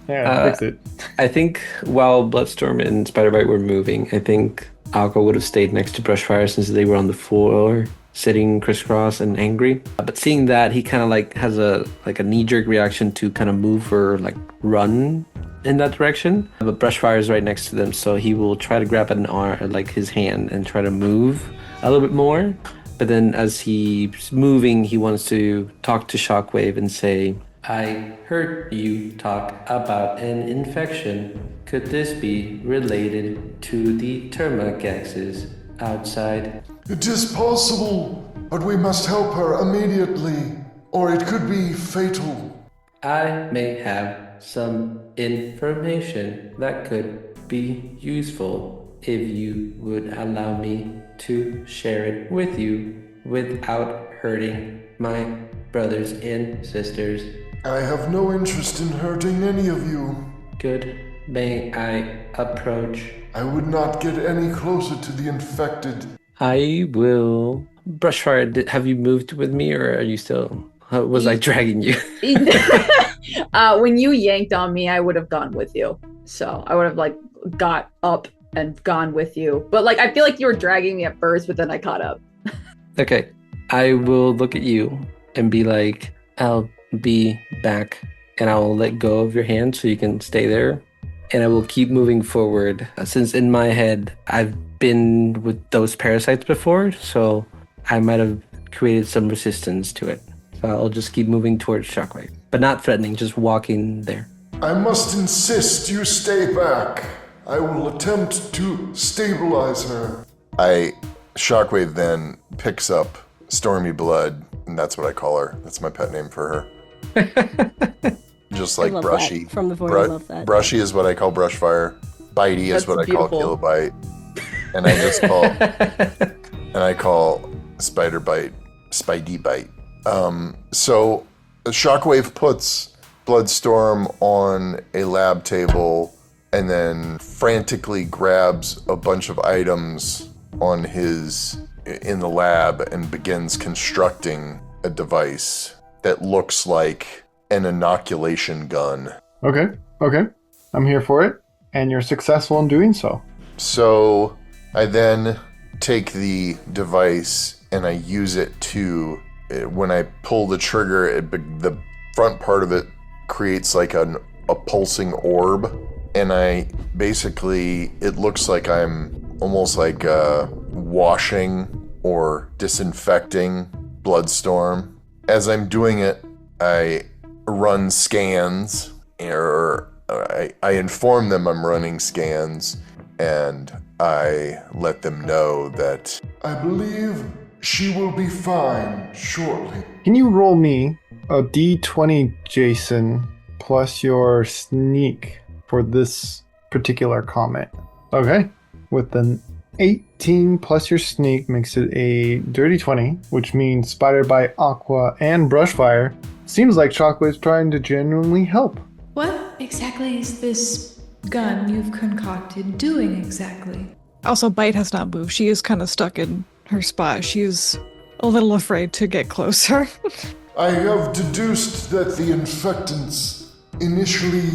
Yeah, fix it. I think while Bloodstorm and Spiderbite were moving, I think Alco would have stayed next to Brushfire since they were on the floor, sitting crisscross and angry. But seeing that, he kind of like has a knee-jerk reaction to kind of move or like run in that direction. But Brushfire is right next to them, so he will try to grab an arm, like his hand, and try to move a little bit more. But then as he's moving, he wants to talk to Shockwave and say, I heard you talk about an infection. Could this be related to the termagaxes outside? It is possible, but we must help her immediately, or it could be fatal. I may have some information that could be useful if you would allow me to share it with you without hurting my brothers and sisters. I have no interest in hurting any of you. Good. May I approach? I would not get any closer to the infected. I will. Brushfire, have you moved with me or are you still... was I dragging you? When you yanked on me, I would have gone with you. So I would have like got up and gone with you. But like I feel like you were dragging me at first, but then I caught up. Okay. I will look at you and be like, I'll be back, and I will let go of your hand so you can stay there. And I will keep moving forward. Since in my head, I've been with those parasites before, so I might have created some resistance to it. So I'll just keep moving towards Shockwave, but not threatening, just walking there. I must insist you stay back. I will attempt to stabilize her. Shockwave then picks up Stormy Blood, and that's what I call her. That's my pet name for her. Just like I love Brushy. that. From the voice, I love that. Brushy is what I call Brushfire. Bitey is That's what I call beautiful. Kilobite. And I just call and I call Spider Bite Spidey Bite. So Shockwave puts Bloodstorm on a lab table and then frantically grabs a bunch of items in the lab and begins constructing a device that looks like an inoculation gun. Okay. I'm here for it. And you're successful in doing so. So I then take the device and I use it when I pull the trigger, the front part of it creates like a pulsing orb. And it looks like I'm almost like washing or disinfecting Bloodstorm. As I'm doing it, I run scans, or I inform them I'm running scans, and I let them know that I believe she will be fine shortly. Can you roll me a d20, Jason, plus your sneak for this particular comment? Okay. With an 18 plus your sneak makes it a dirty 20, which means Spider Bite, Aqua, and Brushfire. Seems like Shockwave's trying to genuinely help. What exactly is this gun you've concocted doing exactly? Also, Bite has not moved. She is kind of stuck in her spot. She is a little afraid to get closer. I have deduced that the infectants initially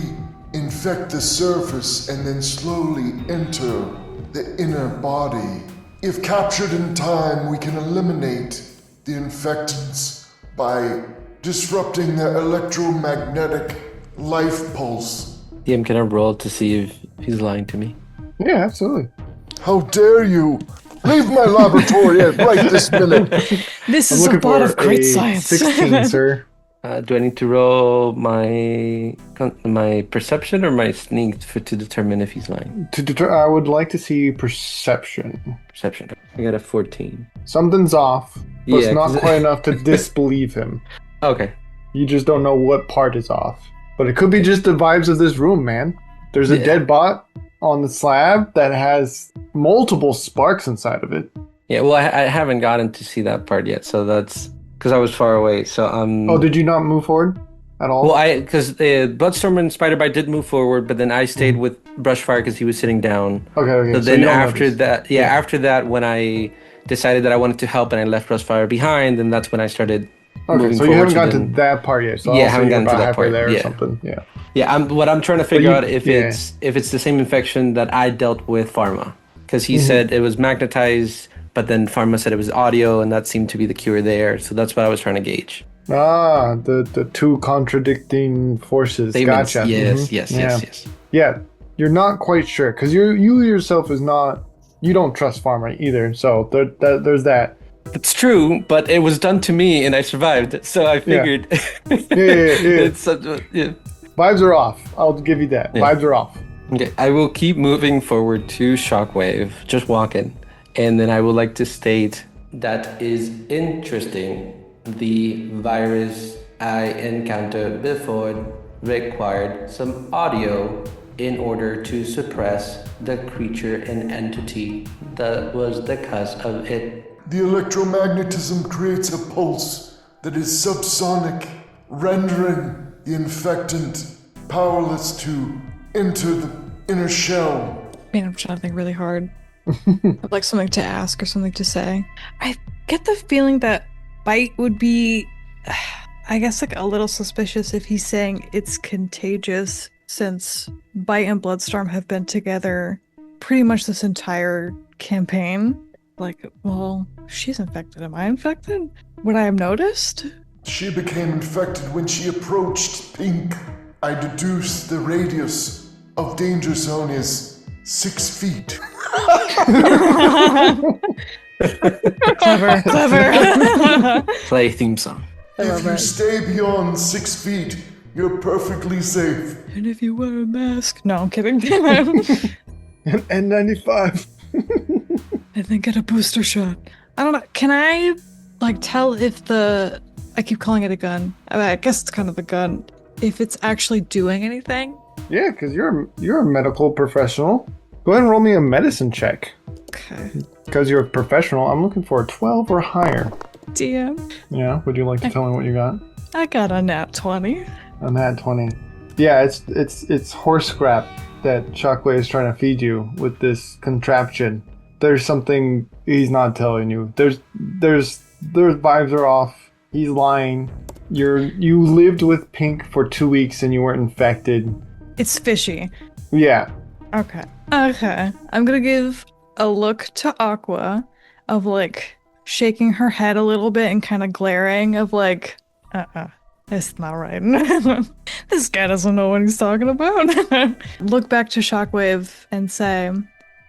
infect the surface and then slowly enter the inner body. If captured in time, we can eliminate the infectants by disrupting their electromagnetic life pulse. DM, can I roll to see if he's lying to me? Yeah, absolutely. How dare you! Leave my laboratory at right this minute! This I'm is a looking bot for of great a science. 16, sir. Do I need to roll my perception or my sneak to determine if he's lying? I would like to see perception. Perception. I got a 14. Something's off, but it's Yeah, not 'cause- quite enough to disbelieve him. Okay. You just don't know what part is off. But it could be just the vibes of this room, man. There's a dead bot on the slab that has multiple sparks inside of it. Yeah, well, I haven't gotten to see that part yet, so that's because I was far away. So Oh, did you not move forward at all? Well, because Bloodstorm and Spider-Bite did move forward, but then I stayed with Brushfire because he was sitting down. Okay. So you then don't after notice. that, after that, when I decided that I wanted to help and I left Brushfire behind, then that's when I started. Okay, moving so you forward haven't gotten then- to that part yet. So Yeah, I I'll say haven't you're gotten to about that halfway part, there yeah. or something. Yeah. Yeah, what I'm trying to figure out if yeah. it's the same infection that I dealt with Pharma, because he said it was magnetized, but then Pharma said it was audio, and that seemed to be the cure there. So that's what I was trying to gauge. Ah, the two contradicting forces. Statements. Gotcha. Yes, Mhm. yes. Yeah, you're not quite sure because you yourself is not. You don't trust Farmer either. So there's that. It's true, but it was done to me, and I survived. So I figured. Yeah. It's yeah. Vibes are off. I'll give you that. Yeah. Vibes are off. Okay, I will keep moving forward to Shockwave, just walking, and then I would like to state that is interesting. The virus I encountered before required some audio in order to suppress the creature and entity that was the cause of it. The electromagnetism creates a pulse that is subsonic, rendering the infectant powerless to enter the inner shell. Man, I'm trying to think really hard. I'd like something to ask or something to say. I get the feeling that Bite would be, I guess, like a little suspicious if he's saying it's contagious, since Bite and Bloodstorm have been together pretty much this entire campaign. Like, well, she's infected. Am I infected? Would I have noticed? She became infected when she approached Pink. I deduced the radius of danger zone is 6 feet. Clever. Play theme song. If you stay beyond 6 feet, you're perfectly safe. And if you wear a mask. No, I'm kidding. N95. And then get a booster shot. I don't know. Can I like tell if the I keep calling it a gun. I guess it's kind of a gun. If it's actually doing anything. Yeah, because you're a medical professional. Go ahead and roll me a medicine check. Okay. Because you're a professional, I'm looking for a 12 or higher. DM. Yeah, would you like to tell me what you got? I got a nat 20. A nat 20. Yeah, it's horse scrap that Shockwave is trying to feed you with this contraption. There's something he's not telling you. There's vibes are off. He's lying. You lived with Pink for 2 weeks and you weren't infected. It's fishy. Yeah. Okay. I'm gonna give a look to Aqua of like shaking her head a little bit and kind of glaring of like, it's not right. This guy doesn't know what he's talking about. Look back to Shockwave and say,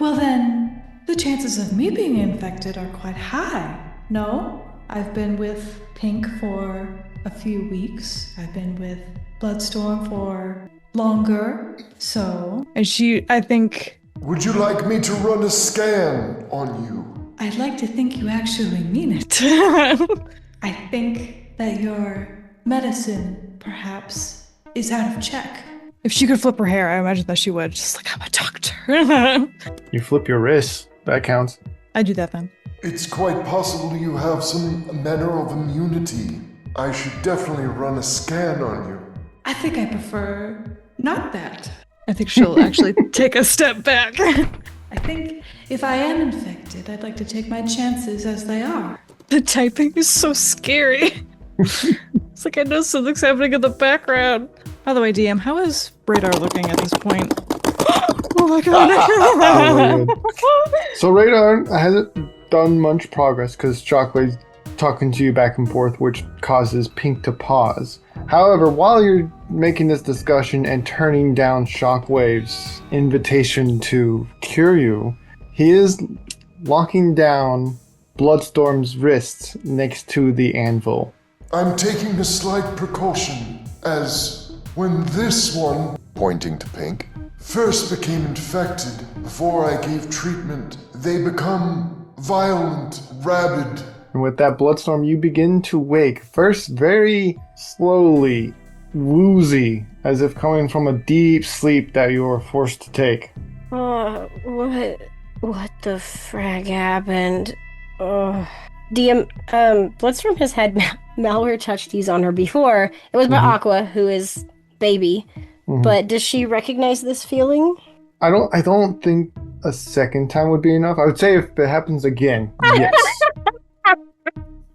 Well then, the chances of me being infected are quite high. No? I've been with Pink for a few weeks. I've been with Bloodstorm for longer. So... And I think... Would you like me to run a scan on you? I'd like to think you actually mean it. I think that your medicine, perhaps, is out of check. If she could flip her hair, I imagine that she would. Just like, I'm a doctor. You flip your wrist. That counts. I do that then. It's quite possible you have some manner of immunity. I should definitely run a scan on you. I think I prefer not that. I think she'll actually take a step back. I think if I am infected, I'd like to take my chances as they are. The typing is so scary. It's like I know something's happening in the background. By the way, DM, how is Radar looking at this point? Oh my god. So Radar hasn't done much progress because Shockwave's talking to you back and forth, which causes Pink to pause. However, while you're making this discussion and turning down Shockwave's invitation to cure you, he is locking down Bloodstorm's wrists next to the anvil. I'm taking a slight precaution, as when this one, pointing to Pink, first became infected, before I gave treatment, they become violent, rabid. And with that Bloodstorm, you begin to wake, first very slowly, woozy, as if coming from a deep sleep that you were forced to take. What the frag happened? DM, Bloodstorm has had malware touchies on her before. It was by Aqua, who is baby. But does she recognize this feeling? I don't think a second time would be enough. I would say if it happens again, yes.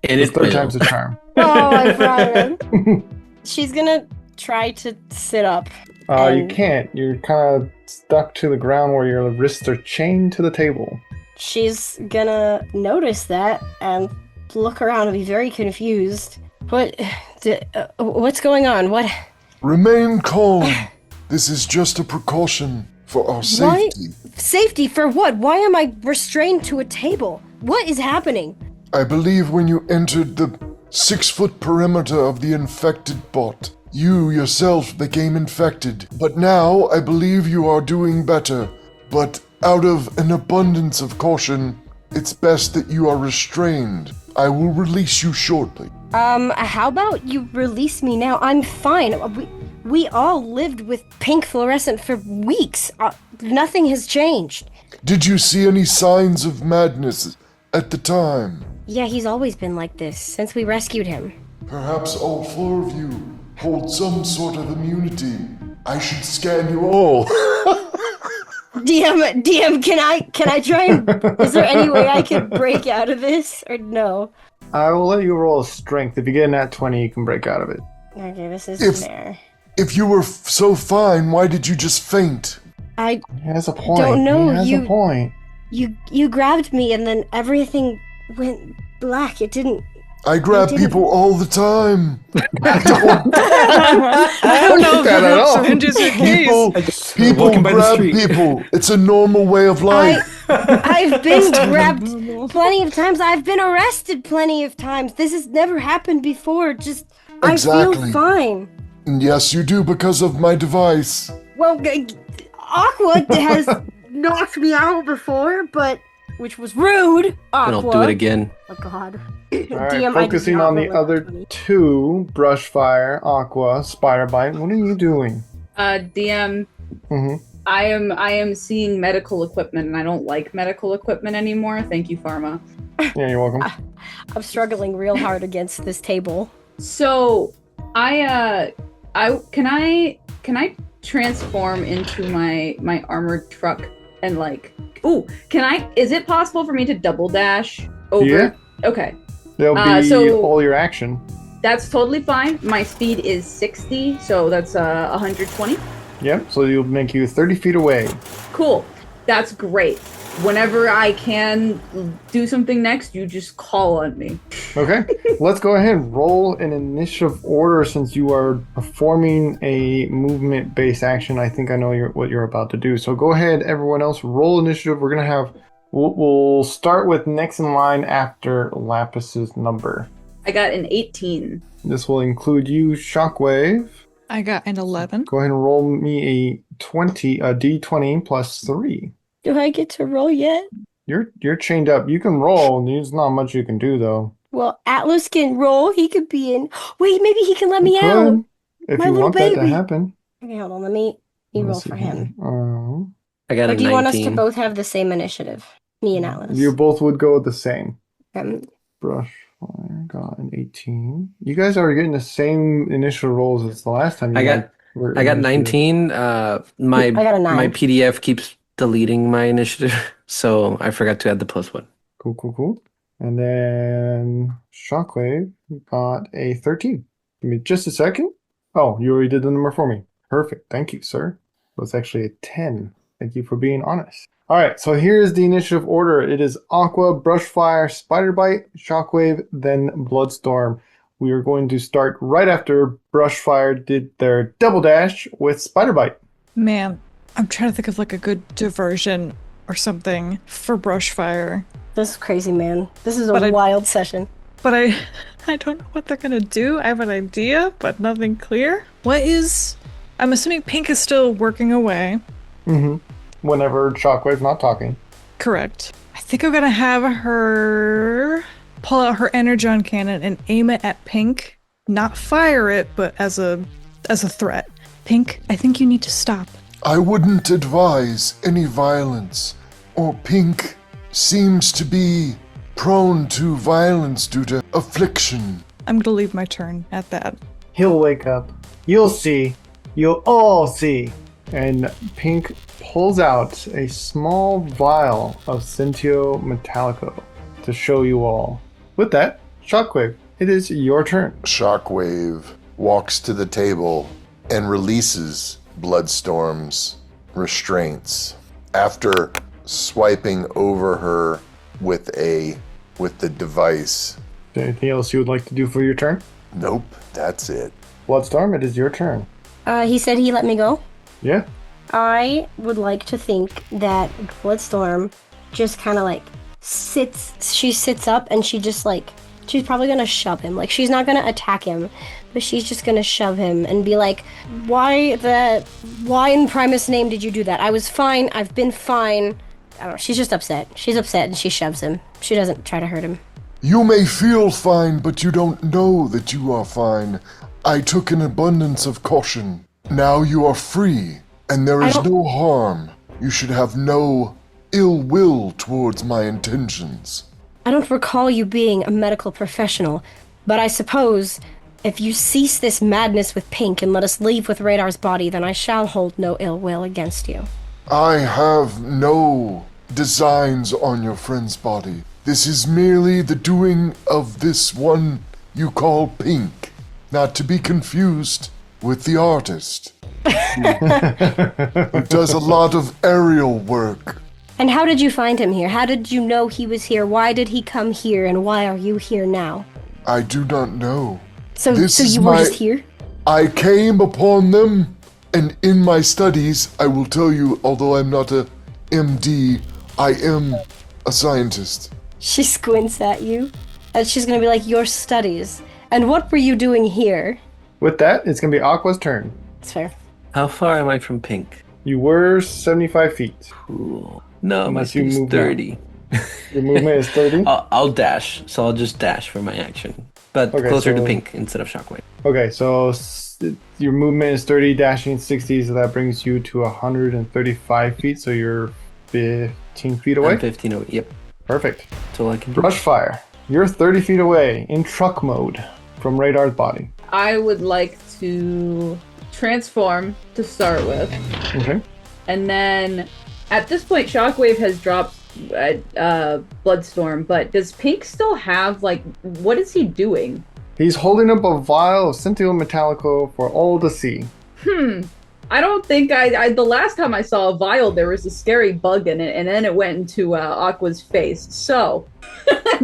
And it's third time's a charm. Oh, I Brian. She's gonna try to sit up. You can't. You're kind of stuck to the ground where your wrists are chained to the table. She's gonna notice that and look around and be very confused. What's going on? What? Remain calm. This is just a precaution for our safety. Safety for what? Why am I restrained to a table? What is happening? I believe when you entered the 6-foot perimeter of the infected bot, you yourself became infected. But now I believe you are doing better. But out of an abundance of caution, it's best that you are restrained. I will release you shortly. How about you release me now? I'm fine. We all lived with pink fluorescent for weeks. Nothing has changed. Did you see any signs of madness at the time? Yeah, he's always been like this, since we rescued him. Perhaps all 4 of you hold some sort of immunity. I should scan you all. DM, can I try and... Is there any way I can break out of this, or no? I will let you roll a strength. If you get a nat 20, you can break out of it. Okay, this is fair. If you were so fine, why did you just faint? I He has a point. don't know. He has a point. You grabbed me and then everything went black. It didn't... I grab people all the time. I don't know if that changes your case. People grab people. It's a normal way of life. I've been grabbed plenty of times. I've been arrested plenty of times. This has never happened before. Just, I feel fine. And yes, you do because of my device. Well, Aqua has knocked me out before, but which was rude. Aqua. And I'll do it again. Oh God. All right, DM, I did focusing not on the roll a other 20. two, Brushfire, Aqua, Spider Bite. What are you doing? DM, Mm-hmm. I am seeing medical equipment, and I don't like medical equipment anymore. Thank you, Pharma. Yeah, you're welcome. I'm struggling real hard against this table. So, can I transform into my armored truck and is it possible for me to double dash over? Yeah. Okay. There'll be so- all your action. That's totally fine. My speed is 60, so that's 120. Yep, so you'll make you 30 feet away. Cool. That's great. Whenever I can do something next, you just call on me. Okay, let's go ahead and roll an initiative order since you are performing a movement-based action. I think I know what you're about to do. So go ahead, everyone else, roll initiative. We're going to have... We'll start with next in line after Lapis's number. I got an 18. This will include you, Shockwave. I got an 11. Go ahead and roll me a d20 plus 3. Do I get to roll yet? You're chained up. You can roll. There's not much you can do though. Well, Atlas can roll. He could be in. Wait, maybe he can let me You out. could, if My you little want that to baby. happen. Okay, hold on. Let me roll for him. I got Or a do you 19. want us to both have the same initiative? Me and Atlas. You both would go with the same. Um, Brushfire got an 18. You guys are getting the same initial rolls as the last time. I got 19. My I got a 9. my PDF keeps deleting my initiative, so I forgot to add the +1. Cool. And then Shockwave got a 13. Give me just a second. Oh, you already did the number for me. Perfect. Thank you, sir. So it's actually a 10. Thank you for being honest. All right, so here's the initiative order. It is Aqua, Brushfire, Spider Bite, Shockwave, then Bloodstorm. We are going to start right after Brushfire did their double dash with Spider Bite. Man, I'm trying to think of like a good diversion or something for Brushfire. This is crazy, man. This is But a I- wild session. But I don't know what they're gonna do. I have an idea, but nothing clear. I'm assuming Pink is still working away. Mm-hmm. Whenever Shockwave's not talking. Correct. I think I'm gonna have her pull out her energon cannon and aim it at Pink. Not fire it, but as a threat. Pink, I think you need to stop. I wouldn't advise any violence, or Pink seems to be prone to violence due to affliction. I'm gonna leave my turn at that. He'll wake up. You'll see. You'll all see. And Pink pulls out a small vial of Cintio Metallico to show you all. With that, Shockwave, it is your turn. Shockwave walks to the table and releases Bloodstorm's restraints after swiping over her with the device. Anything else you would like to do for your turn? Nope, that's it. Bloodstorm, it is your turn. He said he let me go. Yeah. I would like to think that Bloodstorm just kind of like she sits up and she's probably gonna shove him. Like, she's not gonna attack him, but she's just gonna shove him and be like, why in Primus' name did you do that? I was fine, I've been fine. I don't know, she's just upset. She's upset and she shoves him. She doesn't try to hurt him. You may feel fine, but you don't know that you are fine. I took an abundance of caution. Now you are free, and there is no harm. You should have no ill will towards my intentions. I don't recall you being a medical professional, but I suppose if you cease this madness with Pink and let us leave with Radar's body, then I shall hold no ill will against you. I have no designs on your friend's body. This is merely the doing of this one you call Pink, not to be confused with the artist, who does a lot of aerial work. And how did you find him here? How did you know he was here? Why did he come here, and why are you here now? I do not know. So This is you were my- just here? I came upon them, and in my studies, I will tell you, although I'm not a MD, I am a scientist. She squints at you, and she's gonna be like, your studies. And what were you doing here? With that, it's going to be Aqua's turn. It's fair. How far am I from Pink? You were 75 feet. Cool. No, my Unless you speed's move 30. Your movement is 30? I'll dash, so I'll just dash for my action. But Okay, closer to so- pink instead of shockwave. Okay, so your movement is 30, dashing 60, so that brings you to 135 feet, so you're 15 feet away? I'm 15 away. Yep. Perfect. That's all I can do. Brushfire. You're 30 feet away in truck mode from Radar's body. I would like to transform to start with. Okay. And then at this point, Shockwave has dropped Bloodstorm, but does Pink still have, like, what is he doing? He's holding up a vial of Scintillo Metallico for all to see. I don't think the last time I saw a vial, there was a scary bug in it, and then it went into Aqua's face. So,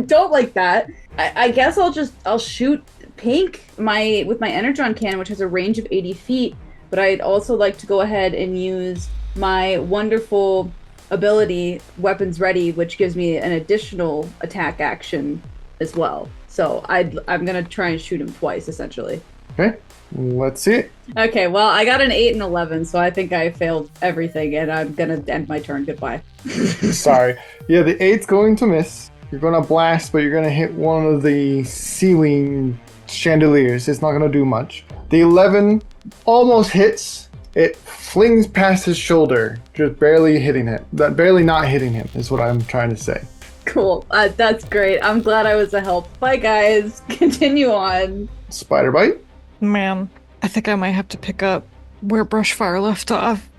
don't like that. I guess I'll shoot Pink with my Energon cannon, which has a range of 80 feet, but I'd also like to go ahead and use my wonderful ability, Weapons Ready, which gives me an additional attack action as well. So I'm going to try and shoot him twice, essentially. Okay, let's see it. Okay, well, I got an 8 and 11, so I think I failed everything, and I'm going to end my turn. Goodbye. Sorry. Yeah, the 8's going to miss. You're going to blast, but you're going to hit one of the ceiling chandeliers. It's not going to do much. The 11 almost hits. It flings past his shoulder, just barely hitting him. Barely not hitting him is what I'm trying to say. Cool. That's great. I'm glad I was a help. Bye, guys. Continue on. Spider bite. Man, I think I might have to pick up where Brushfire left off.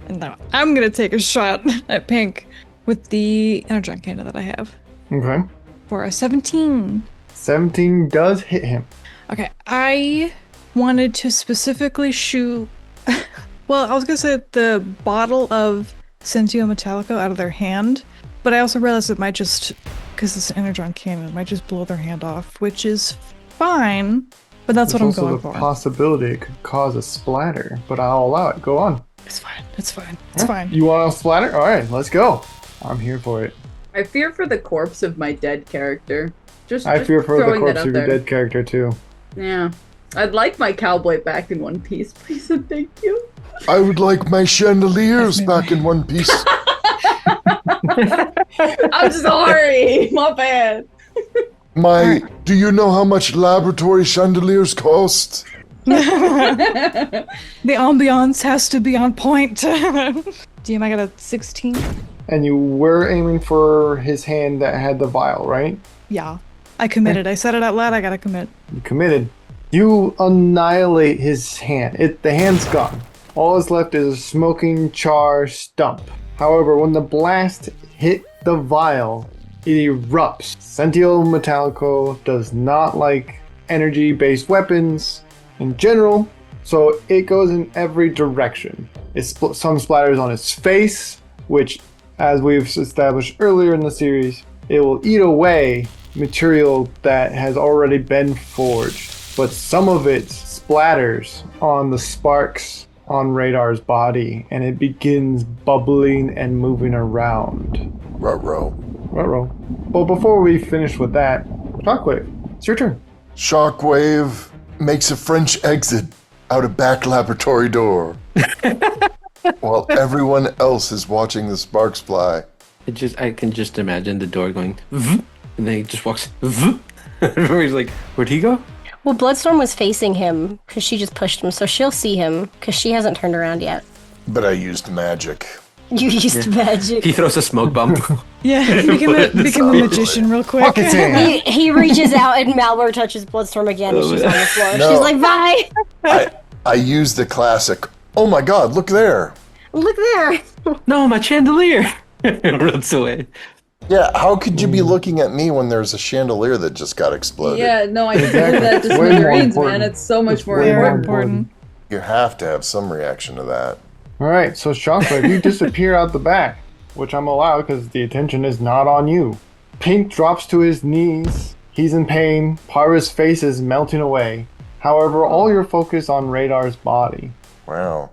And now I'm gonna take a shot at Pink with the Energon cannon that I have. Okay. For a 17. 17 does hit him. Okay, I wanted to specifically shoot... well, I was gonna say the bottle of Sentio Metallico out of their hand, but I also realized it might just, because it's an Energon cannon, it might just blow their hand off, which is fine, but that's what I'm going for. for. There's also the possibility it could cause a splatter, but I'll allow it. Go on. It's fine, it's fine, it's fine. You want a splatter? All right, let's go. I'm here for it. I fear for the corpse of my dead character. I fear for the throwing that corpse out of your there. dead character, too. Yeah. I'd like my cowboy back in one piece, please and thank you. I would like my chandeliers back in one piece. I'm sorry. My bad. Do you know how much laboratory chandeliers cost? The ambiance has to be on point. Damn, I got a 16. And you were aiming for his hand that had the vial, right? Yeah, I committed. I said it out loud. I gotta commit. You committed. You annihilate his hand. The hand's gone. All that's left is a smoking char stump. However, when the blast hit the vial, it erupts. Sentio Metallico does not like energy-based weapons in general, so it goes in every direction. Some splatters on its face, which, as we've established earlier in the series, it will eat away material that has already been forged. But some of it splatters on the sparks on Radar's body, and it begins bubbling and moving around. Ruh-roh. Well, before we finish with that, Shockwave, it's your turn. Shockwave makes a French exit out a back laboratory door. While everyone else is watching the sparks fly. I can just imagine the door going, and then he just walks, everybody's like, where'd he go? Well, Bloodstorm was facing him because she just pushed him, so she'll see him because she hasn't turned around yet. But I used magic. You used magic. He throws a smoke bomb. Yeah, become a magician real quick. He reaches out and Malware touches Bloodstorm again and she's on the floor. No. She's like, bye! I used the classic, oh my god, look there. Look there! No, my chandelier! Runs away. Yeah, how could you be looking at me when there's a chandelier that just got exploded? Yeah, no, I blew that to smithereens, man. It's so much more important. You have to have some reaction to that. Alright, so Shockwave, you disappear out the back, which I'm allowed because the attention is not on you. Pink drops to his knees. He's in pain. Pyra's face is melting away. However, all your focus on Radar's body. Wow.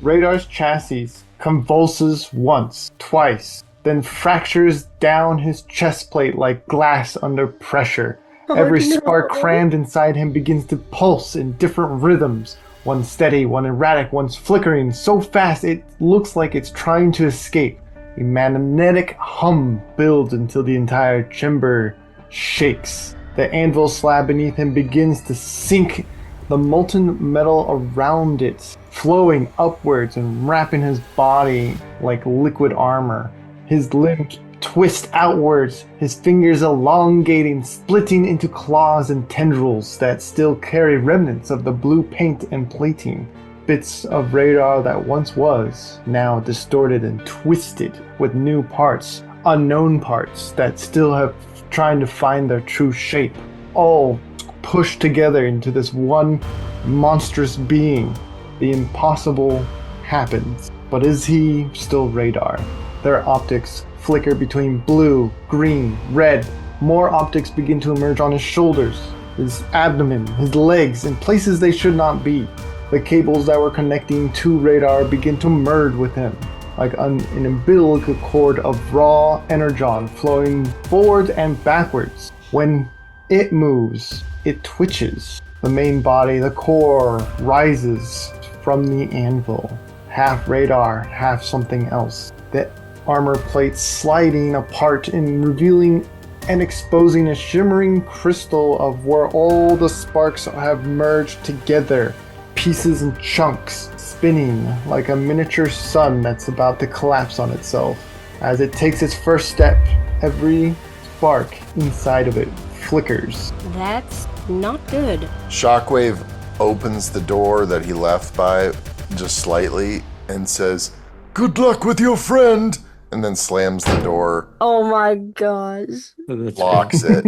Radar's chassis convulses once, twice, then fractures down his chest plate like glass under pressure. Every spark crammed inside him begins to pulse in different rhythms. One steady, one erratic, one's flickering so fast it looks like it's trying to escape. A magnetic hum builds until the entire chamber shakes. The anvil slab beneath him begins to sink, the molten metal around it flowing upwards and wrapping his body like liquid armor. His limbs twist outwards, his fingers elongating, splitting into claws and tendrils that still carry remnants of the blue paint and plating. Bits of radar that once was, now distorted and twisted with new parts, unknown parts that still have trying to find their true shape, all pushed together into this one monstrous being. The impossible happens, but is he still radar? Their optics flicker between blue, green, red. More optics begin to emerge on his shoulders, his abdomen, his legs, in places they should not be. The cables that were connecting to radar begin to merge with him, like an umbilical cord of raw energon flowing forward and backwards. When it moves, it twitches. The main body, the core, rises from the anvil. Half radar, half something else. The armor plates sliding apart and revealing and exposing a shimmering crystal of where all the sparks have merged together. Pieces and chunks spinning like a miniature sun that's about to collapse on itself. As it takes its first step, every spark inside of it flickers. That's not good. Shockwave opens the door that he left by just slightly and says, "Good luck with your friend," and then slams the door, Oh my gosh. locks it.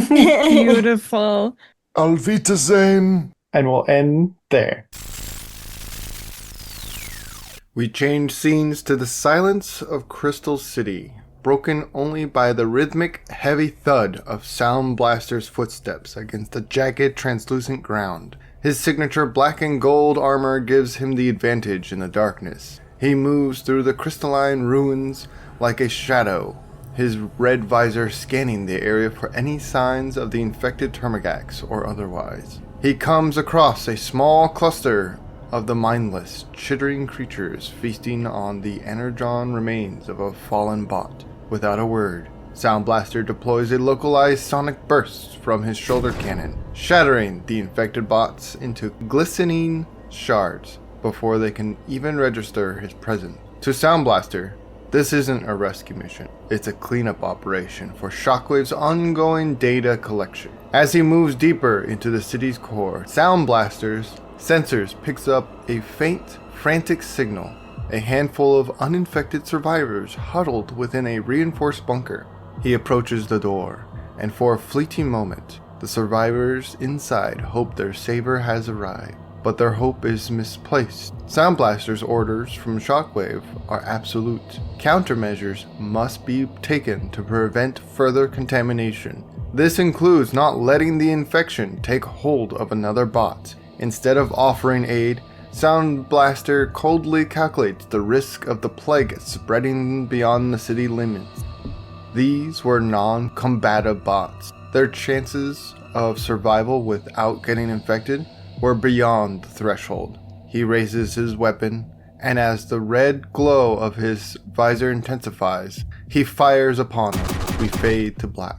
Beautiful. Auf Wiedersehen. And we'll end there. We change scenes to the silence of Crystal City, broken only by the rhythmic, heavy thud of Sound Blaster's footsteps against the jagged, translucent ground. His signature black and gold armor gives him the advantage in the darkness. He moves through the crystalline ruins like a shadow, his red visor scanning the area for any signs of the infected Termagax or otherwise. He comes across a small cluster of the mindless, chittering creatures feasting on the energon remains of a fallen bot. Without a word, Sound Blaster deploys a localized sonic burst from his shoulder cannon, shattering the infected bots into glistening shards before they can even register his presence. To Sound Blaster, this isn't a rescue mission. It's a cleanup operation for Shockwave's ongoing data collection. As he moves deeper into the city's core, Sound Blaster's sensors picks up a faint, frantic signal. A handful of uninfected survivors huddled within a reinforced bunker. He approaches the door, and for a fleeting moment, the survivors inside hope their savior has arrived. But their hope is misplaced. Sound Blaster's orders from Shockwave are absolute. Countermeasures must be taken to prevent further contamination. This includes not letting the infection take hold of another bot. Instead of offering aid, Sound Blaster coldly calculates the risk of the plague spreading beyond the city limits. These were non-combative bots. Their chances of survival without getting infected were beyond the threshold. He raises his weapon, and as the red glow of his visor intensifies, he fires upon them. We fade to black.